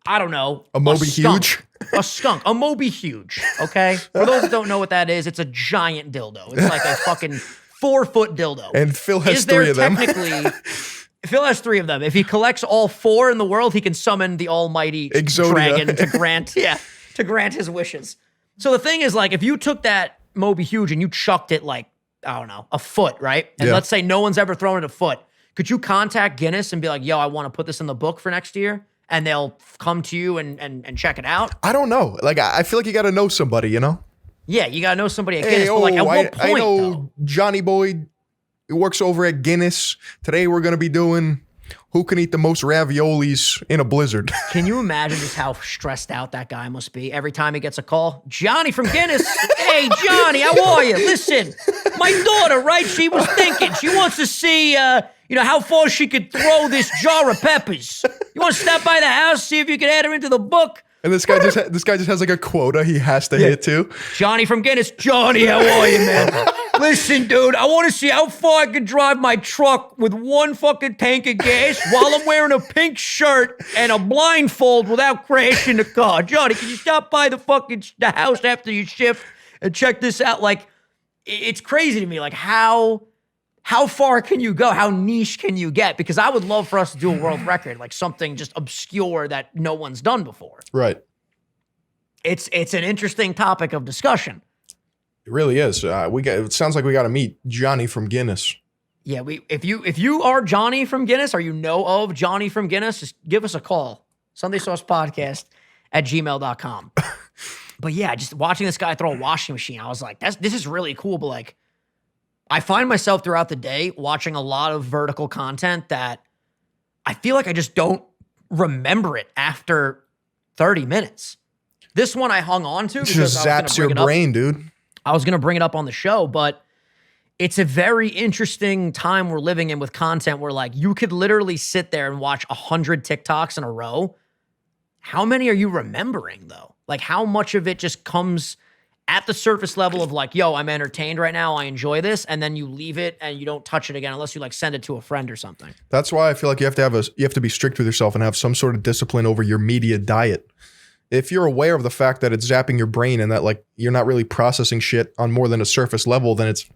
I don't know, A Moby skunk? Huge? A skunk. A Moby Huge, okay? For those that don't know what that is, it's a giant dildo. It's like a fucking 4-foot dildo. And Phil has Is there 3 of them. technically... Phil has 3 of them. If he collects all 4 in the world, he can summon the almighty Exodia. dragon to grant his wishes. So the thing is, like, if you took that Moby Huge and you chucked it like, I don't know, a foot, right? And Yeah. let's say no one's ever thrown it a foot. Could you contact Guinness and be like, yo, I want to put this in the book for next year? And they'll come to you and check it out? I don't know. Like, I feel like you got to know somebody, you know? Yeah, you got to know somebody at Hey, Guinness. But like, at what I point, know though? Johnny Boy. He works over at Guinness. Today we're going to be doing who can eat the most raviolis in a blizzard. Can you imagine just how stressed out that guy must be every time he gets a call? Johnny from Guinness. Hey, Johnny, how are you? Listen, my daughter, right? She was thinking she wants to see, how far she could throw this jar of peppers. You want to stop by the house, see if you can add her into the book? And this guy just has like a quota he has to hit too. Johnny from Guinness. Johnny, how are you, man? Listen, dude, I want to see how far I can drive my truck with 1 fucking tank of gas while I'm wearing a pink shirt and a blindfold without crashing the car. Johnny, can you stop by the house after your shift and check this out? Like, it's crazy to me. Like, how far can you go? How niche can you get? Because I would love for us to do a world record, like something just obscure that no one's done before. Right. It's an interesting topic of discussion. It really is. It sounds like we got to meet Johnny from Guinness. Yeah, if you are Johnny from Guinness or you know of Johnny from Guinness, just give us a call. SundaySaucePodcast@gmail.com. But yeah, just watching this guy throw a washing machine, I was like, this is really cool. But like, I find myself throughout the day watching a lot of vertical content that I feel like I just don't remember it after 30 minutes. This one I hung on to It because just zaps your brain, dude. I was going to bring it up on the show, but it's a very interesting time we're living in with content where like you could literally sit there and watch 100 TikToks in a row. How many are you remembering though? Like how much of it just comes at the surface level of like, yo, I'm entertained right now. I enjoy this. And then you leave it and you don't touch it again unless you like send it to a friend or something. That's why I feel like you have to be strict with yourself and have some sort of discipline over your media diet. If you're aware of the fact that it's zapping your brain and that like you're not really processing shit on more than a surface level, then it's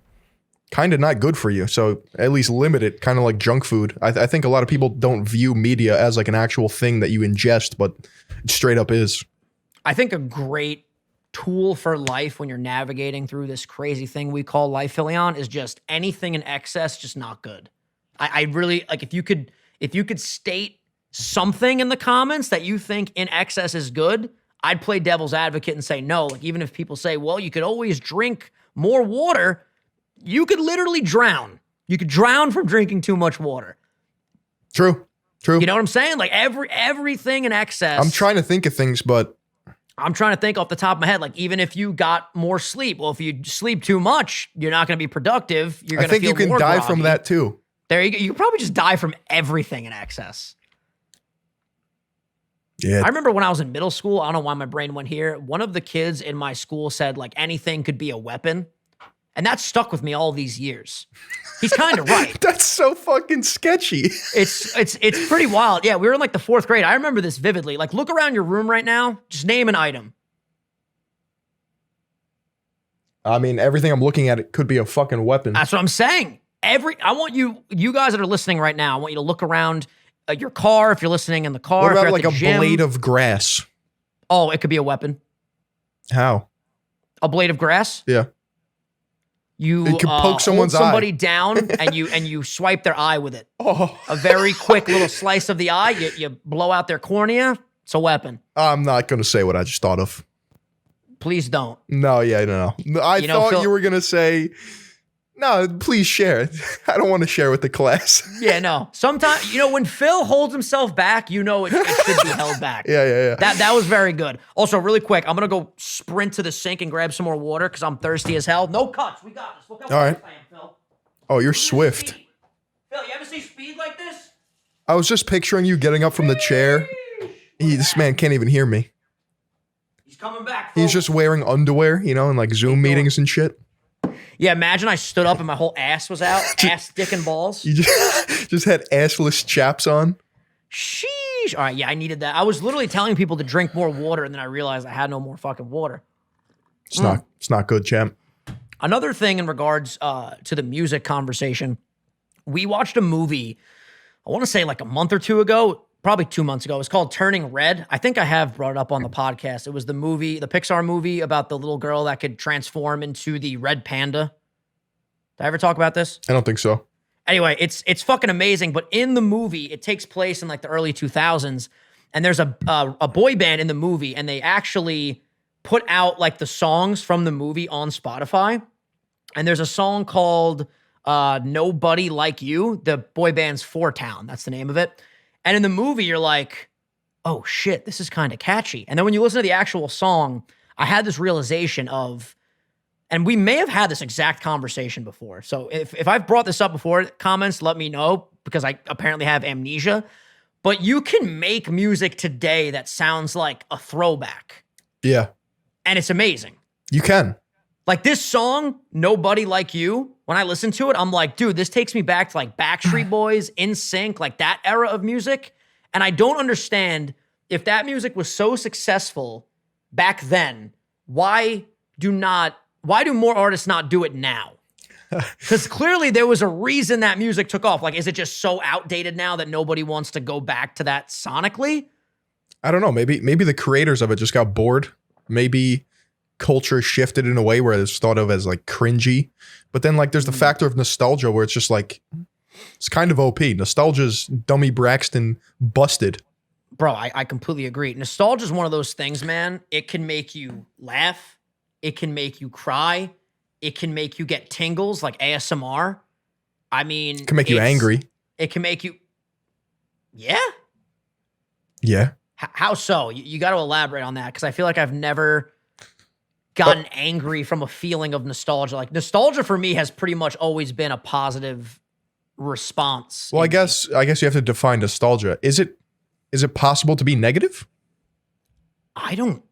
kind of not good for you. So at least limit it, kind of like junk food. I think a lot of people don't view media as like an actual thing that you ingest, but it straight up is. I think a great tool for life when you're navigating through this crazy thing we call life, Philion, is just anything in excess, just not good. I really like if you could state something in the comments that you think in excess is good, I'd play devil's advocate and say no. Like even if people say, well, you could always drink more water, you could literally drown. You could drown from drinking too much water. True. You know what I'm saying? Like everything in excess. I'm trying to think of things, but I'm trying to think off the top of my head, like even if you got more sleep, well, if you sleep too much, you're not going to be productive. You're going to feel more I think you can die groggy. from that too. There you go. You could probably just die from everything in excess. Yeah. I remember when I was in middle school, I don't know why my brain went here. One of the kids in my school said like anything could be a weapon. And that stuck with me all these years. He's kind of right. That's so fucking sketchy. It's pretty wild. Yeah, we were in like the 4th grade. I remember this vividly. Like look around your room right now. Just name an item. I mean, everything I'm looking at, it could be a fucking weapon. That's what I'm saying. I want you guys that are listening right now, I want you to look around your car if you're listening in the car. What if you're about at like the a gym. blade of grass? Oh, it could be a weapon. How? A blade of grass? Yeah. You It could poke someone's hold somebody eye. down and you swipe their eye with it. Oh, A very quick little slice of the eye. You blow out their cornea. It's a weapon. I'm not going to say what I just thought of. Please don't. No, yeah, no. I thought Phil- you were going to say, no, please share it. I don't want to share with the class. Yeah, no. Sometimes, when Phil holds himself back, it should be held back. Yeah. That was very good. Also, really quick, I'm going to go sprint to the sink and grab some more water because I'm thirsty as hell. No cuts. We got this. Look how All right. fast I am, Phil. Oh, you're Look at this swift. speed. Phil, you ever see speed like this? I was just picturing you getting up from the chair. This man can't even hear me. He's coming back, Phil. He's just wearing underwear, in like Zoom meetings and shit. Yeah, imagine I stood up and my whole ass was out. Ass, dick, and balls. You just had assless chaps on. Sheesh. All right, yeah, I needed that. I was literally telling people to drink more water, and then I realized I had no more fucking water. It's not good, champ. Another thing in regards to the music conversation, we watched a movie, I want to say like a month or two ago, probably 2 months ago. It's called Turning Red. I think I have brought it up on the podcast. It was the Pixar movie about the little girl that could transform into the red panda. Did I ever talk about this? I don't think so. Anyway, it's fucking amazing. But in the movie, it takes place in like the early 2000s, and there's a boy band in the movie, and they actually put out like the songs from the movie on Spotify. And there's a song called Nobody Like You. The boy band's Four Town. That's the name of it. And in the movie, you're like, oh shit, this is kind of catchy. And then when you listen to the actual song, I had this realization of, and we may have had this exact conversation before. So if I've brought this up before, comments, let me know, because I apparently have amnesia. But you can make music today that sounds like a throwback. Yeah. And it's amazing. You can. Like this song, Nobody Like You, when I listen to it, I'm like, dude, this takes me back to like Backstreet Boys, NSYNC, like that era of music. And I don't understand, if that music was so successful back then, why do more artists not do it now? Because clearly there was a reason that music took off. Like, is it just so outdated now that nobody wants to go back to that sonically? I don't know. Maybe the creators of it just got bored. Maybe culture shifted in a way where it's thought of as like cringy. But then like there's the factor of nostalgia where it's just like, it's kind of OP. Nostalgia's Dummy Braxton busted. Bro, I completely agree. Nostalgia is one of those things, man. It can make you laugh. It can make you cry. It can make you get tingles like ASMR. I mean, It can make you angry. It can make you, yeah? Yeah. How so? You got to elaborate on that, because I feel like I've never gotten angry from a feeling of nostalgia. Like nostalgia for me has pretty much always been a positive response. Well, I guess you have to define nostalgia. Is it possible to be negative? I don't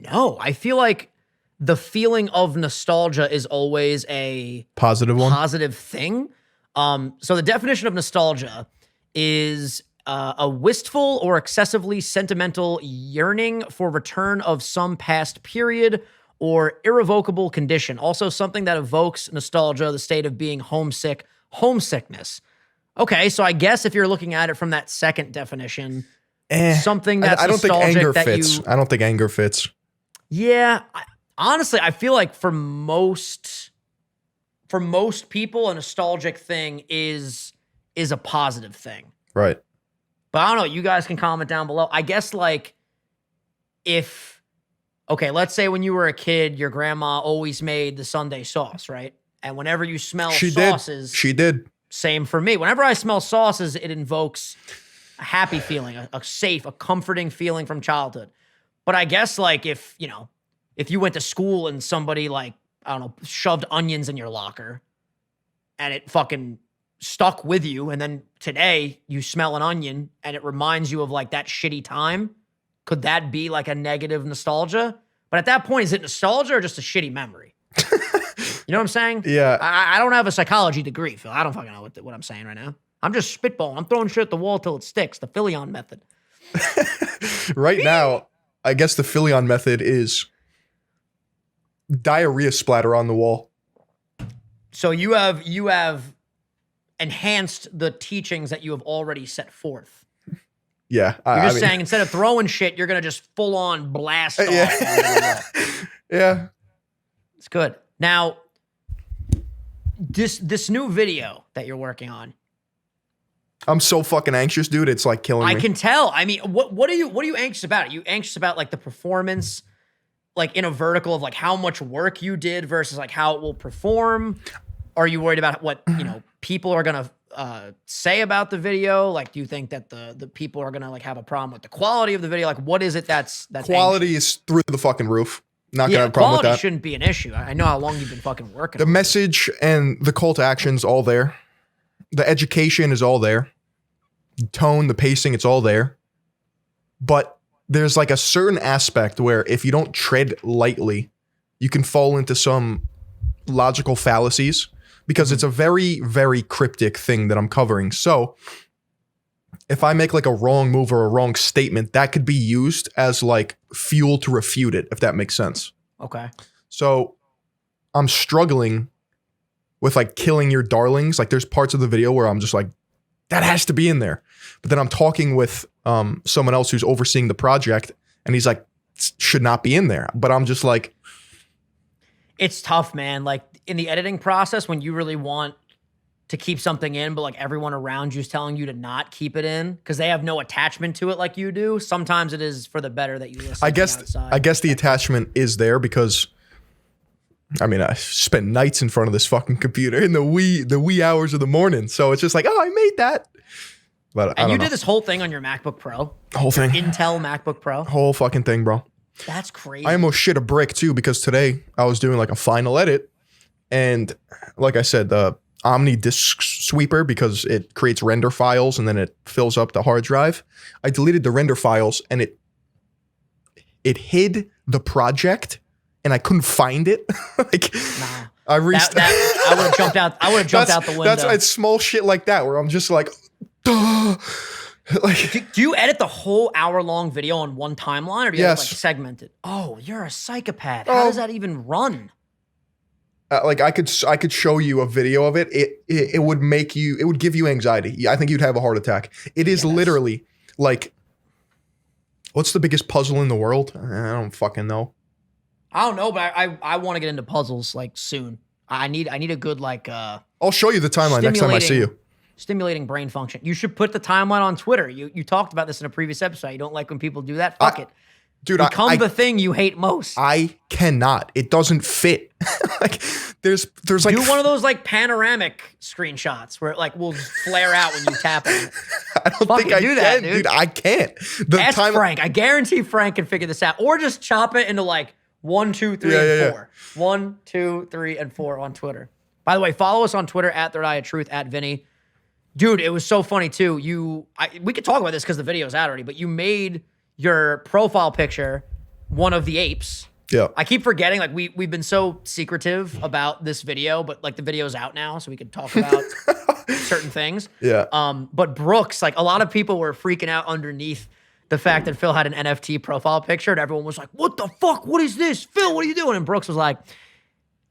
know. I feel like the feeling of nostalgia is always a Positive one? positive thing. So the definition of nostalgia is a wistful or excessively sentimental yearning for return of some past period or irrevocable condition. Also something that evokes nostalgia, the state of being homesick, homesickness. Okay, so I guess if you're looking at it from that second definition, something that's I don't think nostalgic anger that fits. I don't think anger fits. Yeah, honestly, I feel like for most people, a nostalgic thing is a positive thing. Right. But I don't know. You guys can comment down below. I guess like let's say when you were a kid, your grandma always made the Sunday sauce, right? And whenever you smell sauces, She did. Same for me. Whenever I smell sauces, it invokes a happy feeling, a safe, a comforting feeling from childhood. But I guess like if you went to school and somebody like, I don't know, shoved onions in your locker and it fucking stuck with you, and then today you smell an onion and it reminds you of like that shitty time, could that be like a negative nostalgia? But at that point, is it nostalgia or just a shitty memory? You know what I'm saying? Yeah. I don't have a psychology degree, Phil. I don't fucking know what I'm saying right now. I'm just spitballing. I'm throwing shit at the wall till it sticks. The Philion method. Right now, I guess the Philion method is diarrhea splatter on the wall. So you have enhanced the teachings that you have already set forth. Yeah. You're just saying instead of throwing shit, you're going to just full on blast off. Yeah. Yeah. It's good. Now, this new video that you're working on. I'm so fucking anxious, dude. It's like killing me. I can tell. I mean, what are you anxious about? Are you anxious about like the performance, like in a vertical of like how much work you did versus like how it will perform? Are you worried about what, people are going to say about the video? Like, do you think that the people are going to like have a problem with the quality of the video? Like, what is it that's quality anxious? is through the fucking roof. Not gonna have a problem with quality that. shouldn't be an issue. I know how long you've been fucking working. The message and the call to action's all there. The education is all there. The tone, the pacing, it's all there. But there's like a certain aspect where if you don't tread lightly, you can fall into some logical fallacies because it's a very, very cryptic thing that I'm covering. So if I make like a wrong move or a wrong statement, that could be used as like fuel to refute it, if that makes sense. Okay. So I'm struggling with like killing your darlings. Like there's parts of the video where I'm just like, that has to be in there. But then I'm talking with someone else who's overseeing the project and he's like, should not be in there. But I'm just like. It's tough, man. Like in the editing process, when you really want to keep something in, but like everyone around you is telling you to not keep it in because they have no attachment to it like you do. Sometimes it is for the better that you listen. I guess the attachment is there because I mean I spent nights in front of this fucking computer in the wee hours of the morning. So it's just like, oh, I made that. But and you did this whole thing on your MacBook Pro. Whole thing. Intel MacBook Pro. Whole fucking thing, bro. That's crazy. I almost shit a brick too because today I was doing like a final edit and like I said, the Omni disk sweeper because it creates render files and then it fills up the hard drive. I deleted the render files and it hid the project and I couldn't find it. Like nah. I I would have jumped out. I would have jumped out the window. That's it's small shit like that where I'm just like, duh. Like, do you edit the whole hour-long video on one timeline or do you have it, like segment it? Oh, you're a psychopath. How does that even run? Like I could show you a video of it. It would give you anxiety. I think you'd have a heart attack. It is literally like, what's the biggest puzzle in the world? I don't fucking know. I don't know, but I want to get into puzzles like soon. I need a good like. I'll show you the timeline next time I see you. Stimulating brain function. You should put the timeline on Twitter. You talked about this in a previous episode. You don't like when people do that? Fuck it. Dude, become the thing you hate most. I cannot. It doesn't fit. Like there's like do one of those like panoramic screenshots where it like will flare out when you tap on it. I don't think I do can, that, dude. I can't. Ask Frank. I guarantee Frank can figure this out. Or just chop it into like 1, 2, 3, and 4. 1, 2, 3, and 4 on Twitter. By the way, follow us on Twitter at Third Eye of Truth at Vinny. Dude, it was so funny too. We could talk about this because the video's out already, but you made your profile picture one of the apes. Yeah. I keep forgetting, like we've been so secretive about this video, but like the video's out now, so we could talk about certain things. Yeah. But Brooks, like a lot of people were freaking out underneath the fact that Phil had an NFT profile picture, and everyone was like, "What the fuck? What is this, Phil? What are you doing?" And Brooks was like,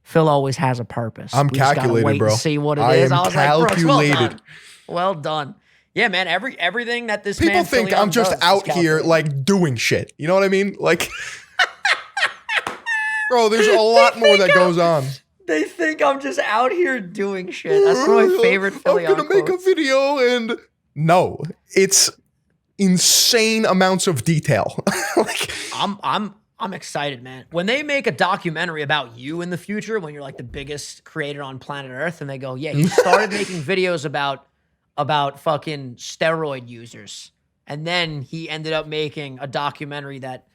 "Phil always has a purpose. I'm we just gotta calculated, wait bro. And see what it I is." am I was like, Brooks, well calculated. done. Well done. Yeah, man. Everything that this People man think Philion I'm just does is out here calculated. like doing shit. You know what I mean? Like, bro, there's a lot more that goes on. They think I'm just out here doing shit. That's one of my favorite Philion I'm gonna make a quotes. video and no, it's insane amounts of detail. Like, I'm excited, man. When they make a documentary about you in the future, when you're like the biggest creator on planet Earth, and they go, "Yeah, he started making videos about fucking steroid users, and then he ended up making a documentary that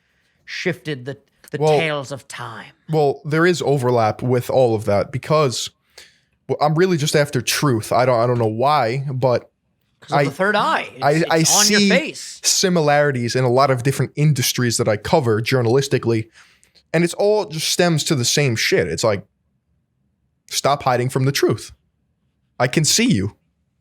shifted the tales of time." well, there is overlap with all of that because Well, I'm really just after truth. I don't know why, but Because of the third eye. It's I on see your face. similarities in a lot of different industries that I cover journalistically, and it's all just stems to the same shit. It's like, stop hiding from the truth. I can see you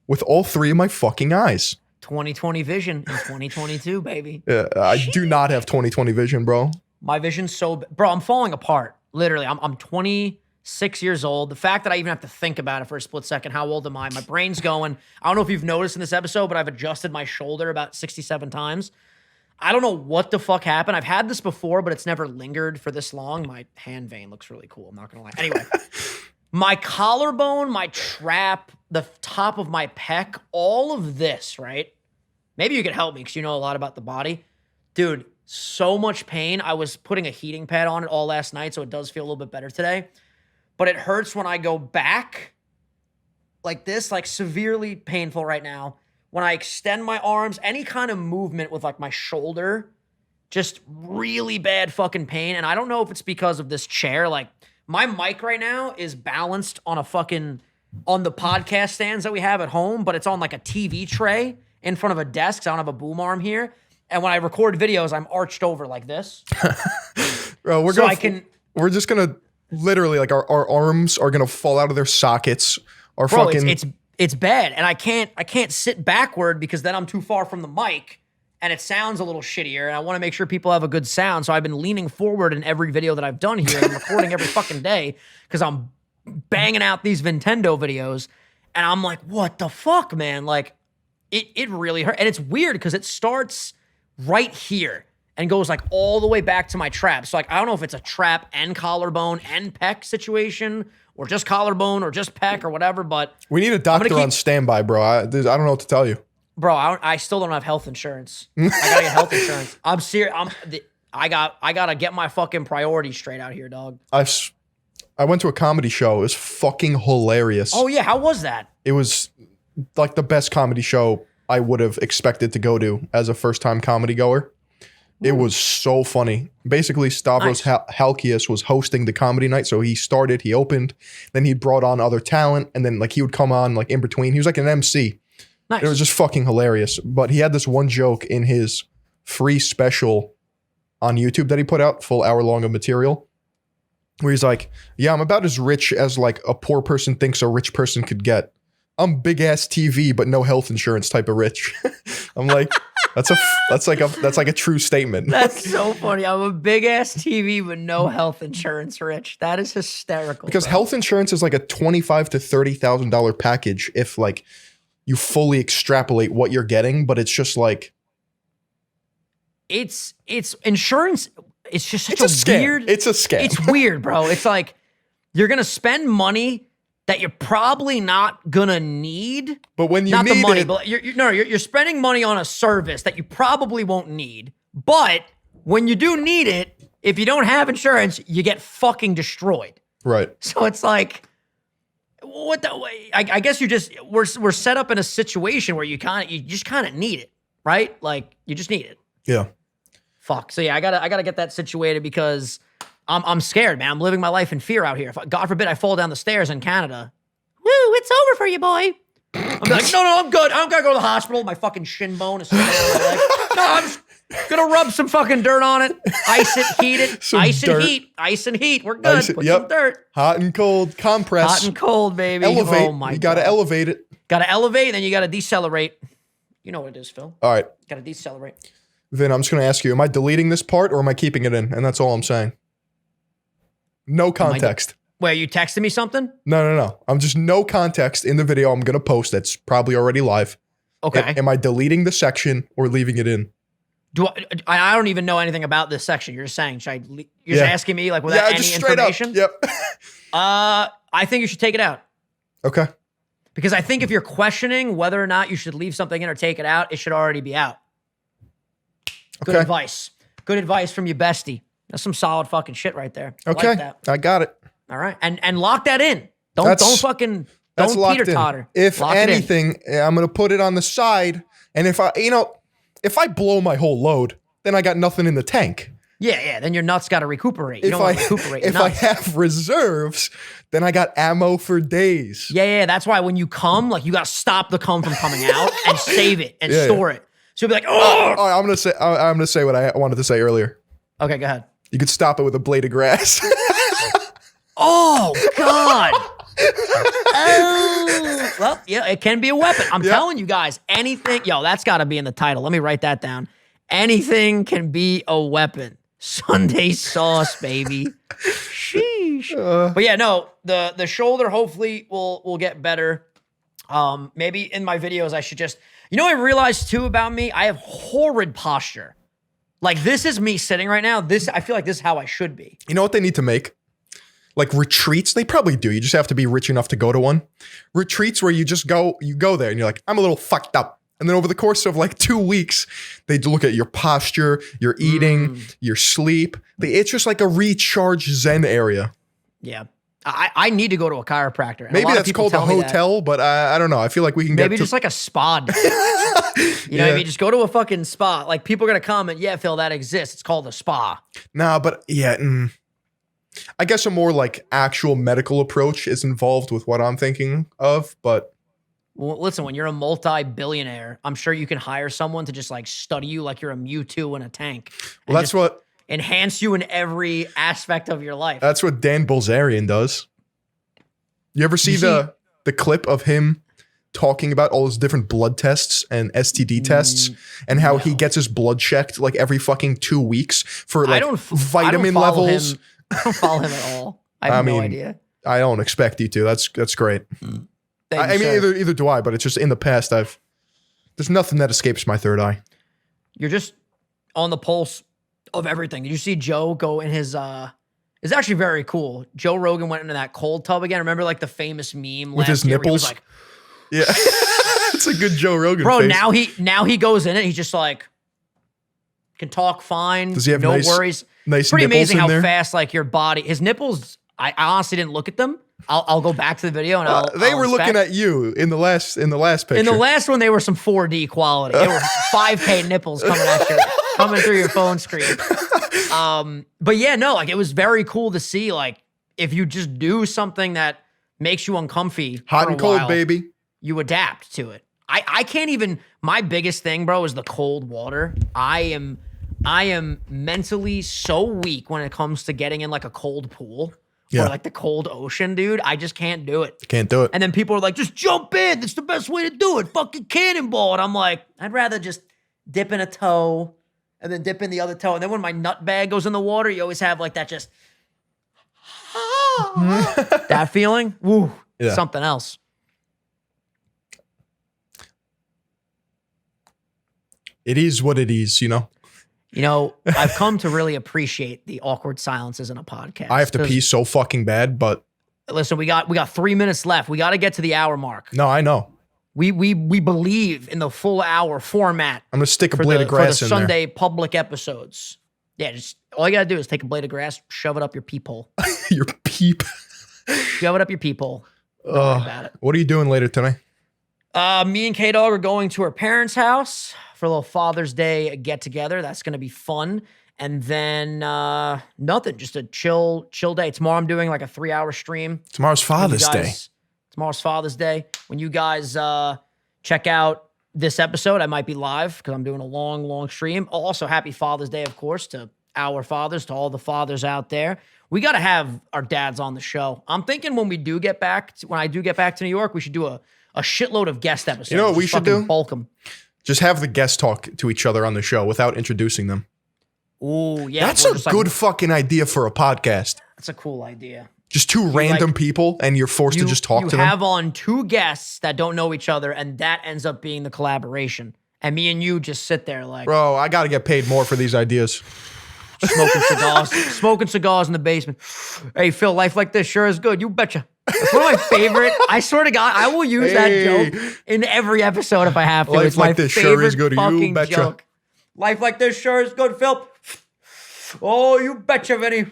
with all 3 of my fucking eyes. 2020 vision in 2022, baby. I do not have 2020 vision, bro. My vision's bro, I'm falling apart. Literally, I'm 26 years old. The fact that I even have to think about it for a split second, how old am I? My brain's going. I don't know if you've noticed in this episode, but I've adjusted my shoulder about 67 times. I don't know what the fuck happened. I've had this before, but it's never lingered for this long. My hand vein looks really cool. I'm not gonna lie. Anyway, my collarbone, my trap, the top of my pec, all of this, right? Maybe you could help me because you know a lot about the body. Dude, so much pain. I was putting a heating pad on it all last night, so it does feel a little bit better today. But it hurts when I go back like this, like severely painful right now. When I extend my arms, any kind of movement with like my shoulder, just really bad fucking pain. And I don't know if it's because of this chair. Like my mic right now is balanced on on the podcast stands that we have at home, but it's on like a TV tray in front of a desk. So I don't have a boom arm here. And when I record videos, I'm arched over like this. Bro, we're just gonna literally like our arms are gonna fall out of their sockets. Bro, it's bad. And I can't sit backward because then I'm too far from the mic and it sounds a little shittier. And I want to make sure people have a good sound. So I've been leaning forward in every video that I've done here. I'm recording every fucking day because I'm banging out these Nintendo videos. And I'm like, what the fuck, man? Like, it really hurt. And it's weird because it starts right here and goes like all the way back to my trap. So like, I don't know if it's a trap and collarbone and pec situation or just collarbone or just pec or whatever, but we need a doctor on standby, bro. I don't know what to tell you. Bro, I still don't have health insurance. I gotta get health insurance. I'm serious. I gotta get my fucking priorities straight out here, dog. I went to a comedy show. It was fucking hilarious. Oh yeah, how was that? It was like the best comedy show I would have expected to go to as a first-time comedy goer. It was so funny. Basically, Stavros Halkias was hosting the comedy night. So he started, he opened, then he brought on other talent, and then like he would come on like in between. He was like an MC. Nice. It was just fucking hilarious. But he had this one joke in his free special on YouTube that he put out, full hour long of material, where he's like, yeah, I'm about as rich as like a poor person thinks a rich person could get. I'm big ass TV, but no health insurance type of rich. I'm like, that's like a true statement. That's so funny. I'm a big ass TV, but no health insurance rich. That is hysterical. Because health insurance is like a $25,000 to $30,000 package if like you fully extrapolate what you're getting, but it's just like it's insurance. It's just such a scam. weird. It's a scam. It's weird, bro. It's like you're gonna spend money that you're probably not gonna need. But when you not need the money, it, but you're spending money on a service that you probably won't need. But when you do need it, if you don't have insurance, you get fucking destroyed. Right. So it's like, what the? I guess we're set up in a situation where you just kind of need it, right? Like you just need it. Yeah. Fuck. So yeah, I gotta get that situated because I'm scared, man. I'm living my life in fear out here. If God forbid I fall down the stairs in Canada, woo, it's over for you, boy. I'm like, no, I'm good. I don't gotta go to the hospital. My fucking shin bone is sticking out of my leg. No, I'm just gonna rub some fucking dirt on it, ice it, heat it, ice and heat. We're good. Put some dirt. Hot and cold, compress. Hot and cold, baby. Elevate. Oh my God. You gotta elevate it. Gotta elevate, then you gotta decelerate. You know what it is, Phil. All right. Gotta decelerate. Vin, I'm just gonna ask you, am I deleting this part or am I keeping it in? And that's all I'm saying. No context. Wait, are you texting me something? No. I'm just no context in the video I'm going to post that's probably already live. Okay. Am I deleting the section or leaving it in? I don't even know anything about this section. You're just saying, you're just asking me like without any information? Yep. I think you should take it out. Okay. Because I think if you're questioning whether or not you should leave something in or take it out, it should already be out. Good advice. Good advice from you, bestie. That's some solid fucking shit right there. Okay. Like that. I got it. All right. And lock that in. Don't teeter-totter. If anything, I'm going to put it on the side. And if I blow my whole load, then I got nothing in the tank. Yeah. Then your nuts got to recuperate. You If don't want to recuperate your if I nuts. have reserves, then I got ammo for days. Yeah. That's why when you come, like you got to stop the cum from coming out and save it and store it. So you'll be like, oh. All right, I'm gonna say what I wanted to say earlier. Okay, go ahead. You could stop it with a blade of grass. Oh God. Oh. Well, yeah, it can be a weapon. I'm telling you guys, anything. Yo, that's got to be in the title. Let me write that down. Anything can be a weapon. Sunday sauce, baby. Sheesh. But yeah, no, the shoulder hopefully will get better. Maybe in my videos I should just, I realized too about me, I have horrid posture. Like this is me sitting right now. I feel like this is how I should be. You know what they need to make? Like retreats. They probably do. You just have to be rich enough to go to one. Retreats where you go there and you're like, I'm a little fucked up. And then over the course of like 2 weeks, they look at your posture, your eating, your sleep. It's just like a recharge Zen area. Yeah. I need to go to a chiropractor. And Maybe that's called a hotel, but I don't know. I feel like we can maybe just like a spa day. You know what I mean? Just go to a fucking spa. Like people are going to come and Phil, that exists. It's called a spa. Nah, but I guess a more like actual medical approach is involved with what I'm thinking of, but. Well, listen, when you're a multi-billionaire, I'm sure you can hire someone to just like study you like you're a Mewtwo in a tank. Well, that's what enhance you in every aspect of your life. That's what Dan Bilzerian does. You ever see the clip of him talking about all his different blood tests and STD tests and how he gets his blood checked like every fucking 2 weeks for like vitamin levels? I don't follow him at all. I have no idea. I don't expect you to. That's great. I mean, either do I, but it's just in the past there's nothing that escapes my third eye. You're just on the pulse of everything. Did you see Joe go in his it's actually very cool. Joe Rogan went into that cold tub again. Remember like the famous meme with his nipples? Like, yeah. It's a good Joe Rogan bro, face. now he goes in it. He's just like can talk fine. Does he have no worries? Nice pretty amazing how there? Fast like your body, his nipples. I honestly didn't look at them. I'll go back to the video and they were looking at you in the last picture. In the last one, they were some 4D quality. They were 5K nipples coming at you, coming through your phone screen. But yeah, no, like it was very cool to see. Like if you just do something that makes you uncomfy, hot and cold, baby, you adapt to it. I can't even. My biggest thing, bro, is the cold water. I am mentally so weak when it comes to getting in like a cold pool. Or like the cold ocean, dude. I just can't do it. Can't do it. And then people are like, just jump in. That's the best way to do it. Fucking cannonball. And I'm like, I'd rather just dip in a toe and then dip in the other toe. And then when my nut bag goes in the water, you always have like that just that feeling. Woo. Yeah. Something else. It is what it is, you know? I've come to really appreciate the awkward silences in a podcast. I have to pee so fucking bad, but listen, we got 3 minutes left. We got to get to the hour mark. No, I know. We believe in the full hour format. I'm gonna stick a blade of grass in there. For the Sunday public episodes. Yeah, just all you gotta do is take a blade of grass, shove it up your peephole. Your peep. Shove it up your peephole. Don't worry about it. What are you doing later tonight? Me and K-Dog are going to her parents' house for a little Father's Day get-together. That's going to be fun. And then nothing, just a chill day. Tomorrow I'm doing like a 3-hour stream. Tomorrow's Father's Day. Tomorrow's Father's Day. When you guys check out this episode, I might be live because I'm doing a long stream. Also, happy Father's Day, of course, to our fathers, to all the fathers out there. We got to have our dads on the show. I'm thinking when I do get back to New York, we should do a shitload of guest episodes. You know what we should do? Bulk them. Just have the guests talk to each other on the show without introducing them. Ooh, yeah. That's a good fucking idea for a podcast. That's a cool idea. Just two random people and you're forced to just talk to them. You have on 2 guests that don't know each other and that ends up being the collaboration. And me and you just sit there like... Bro, I got to get paid more for these ideas. Smoking cigars in the basement. Hey, Phil, life like this sure is good. You betcha. It's one of my favorite. I swear to God, I will use that joke in every episode if I have to. Life it's like my this favorite sure is good. You betcha. Joke. Life like this sure is good, Phil. Oh, you betcha, Vinny.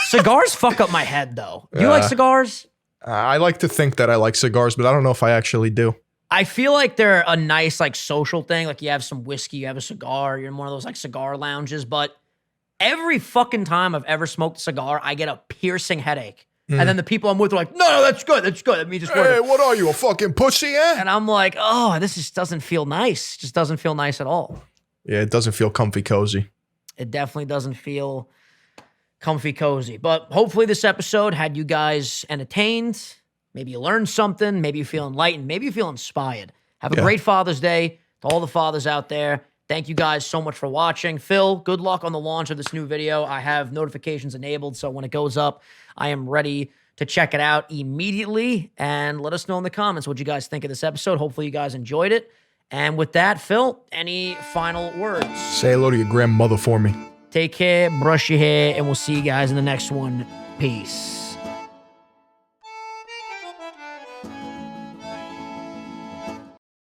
Cigars fuck up my head, though. You like cigars? I like to think that I like cigars, but I don't know if I actually do. I feel like they're a nice, like, social thing. Like, you have some whiskey, you have a cigar, you're in one of those, like, cigar lounges. But Every fucking time I've ever smoked a cigar, I get a piercing headache. And then the people I'm with are like, no, that's good. That's good. Let me just Hey, what are you, a fucking pussy, eh? And I'm like, oh, this just doesn't feel nice. Just doesn't feel nice at all. Yeah, it doesn't feel comfy cozy. It definitely doesn't feel comfy cozy. But hopefully this episode had you guys entertained. Maybe you learned something. Maybe you feel enlightened. Maybe you feel inspired. Have a great Father's Day to all the fathers out there. Thank you guys so much for watching. Phil, good luck on the launch of this new video. I have notifications enabled, so when it goes up, I am ready to check it out immediately. And let us know in the comments what you guys think of this episode. Hopefully you guys enjoyed it. And with that, Phil, any final words? Say hello to your grandmother for me. Take care, brush your hair, and we'll see you guys in the next one. Peace.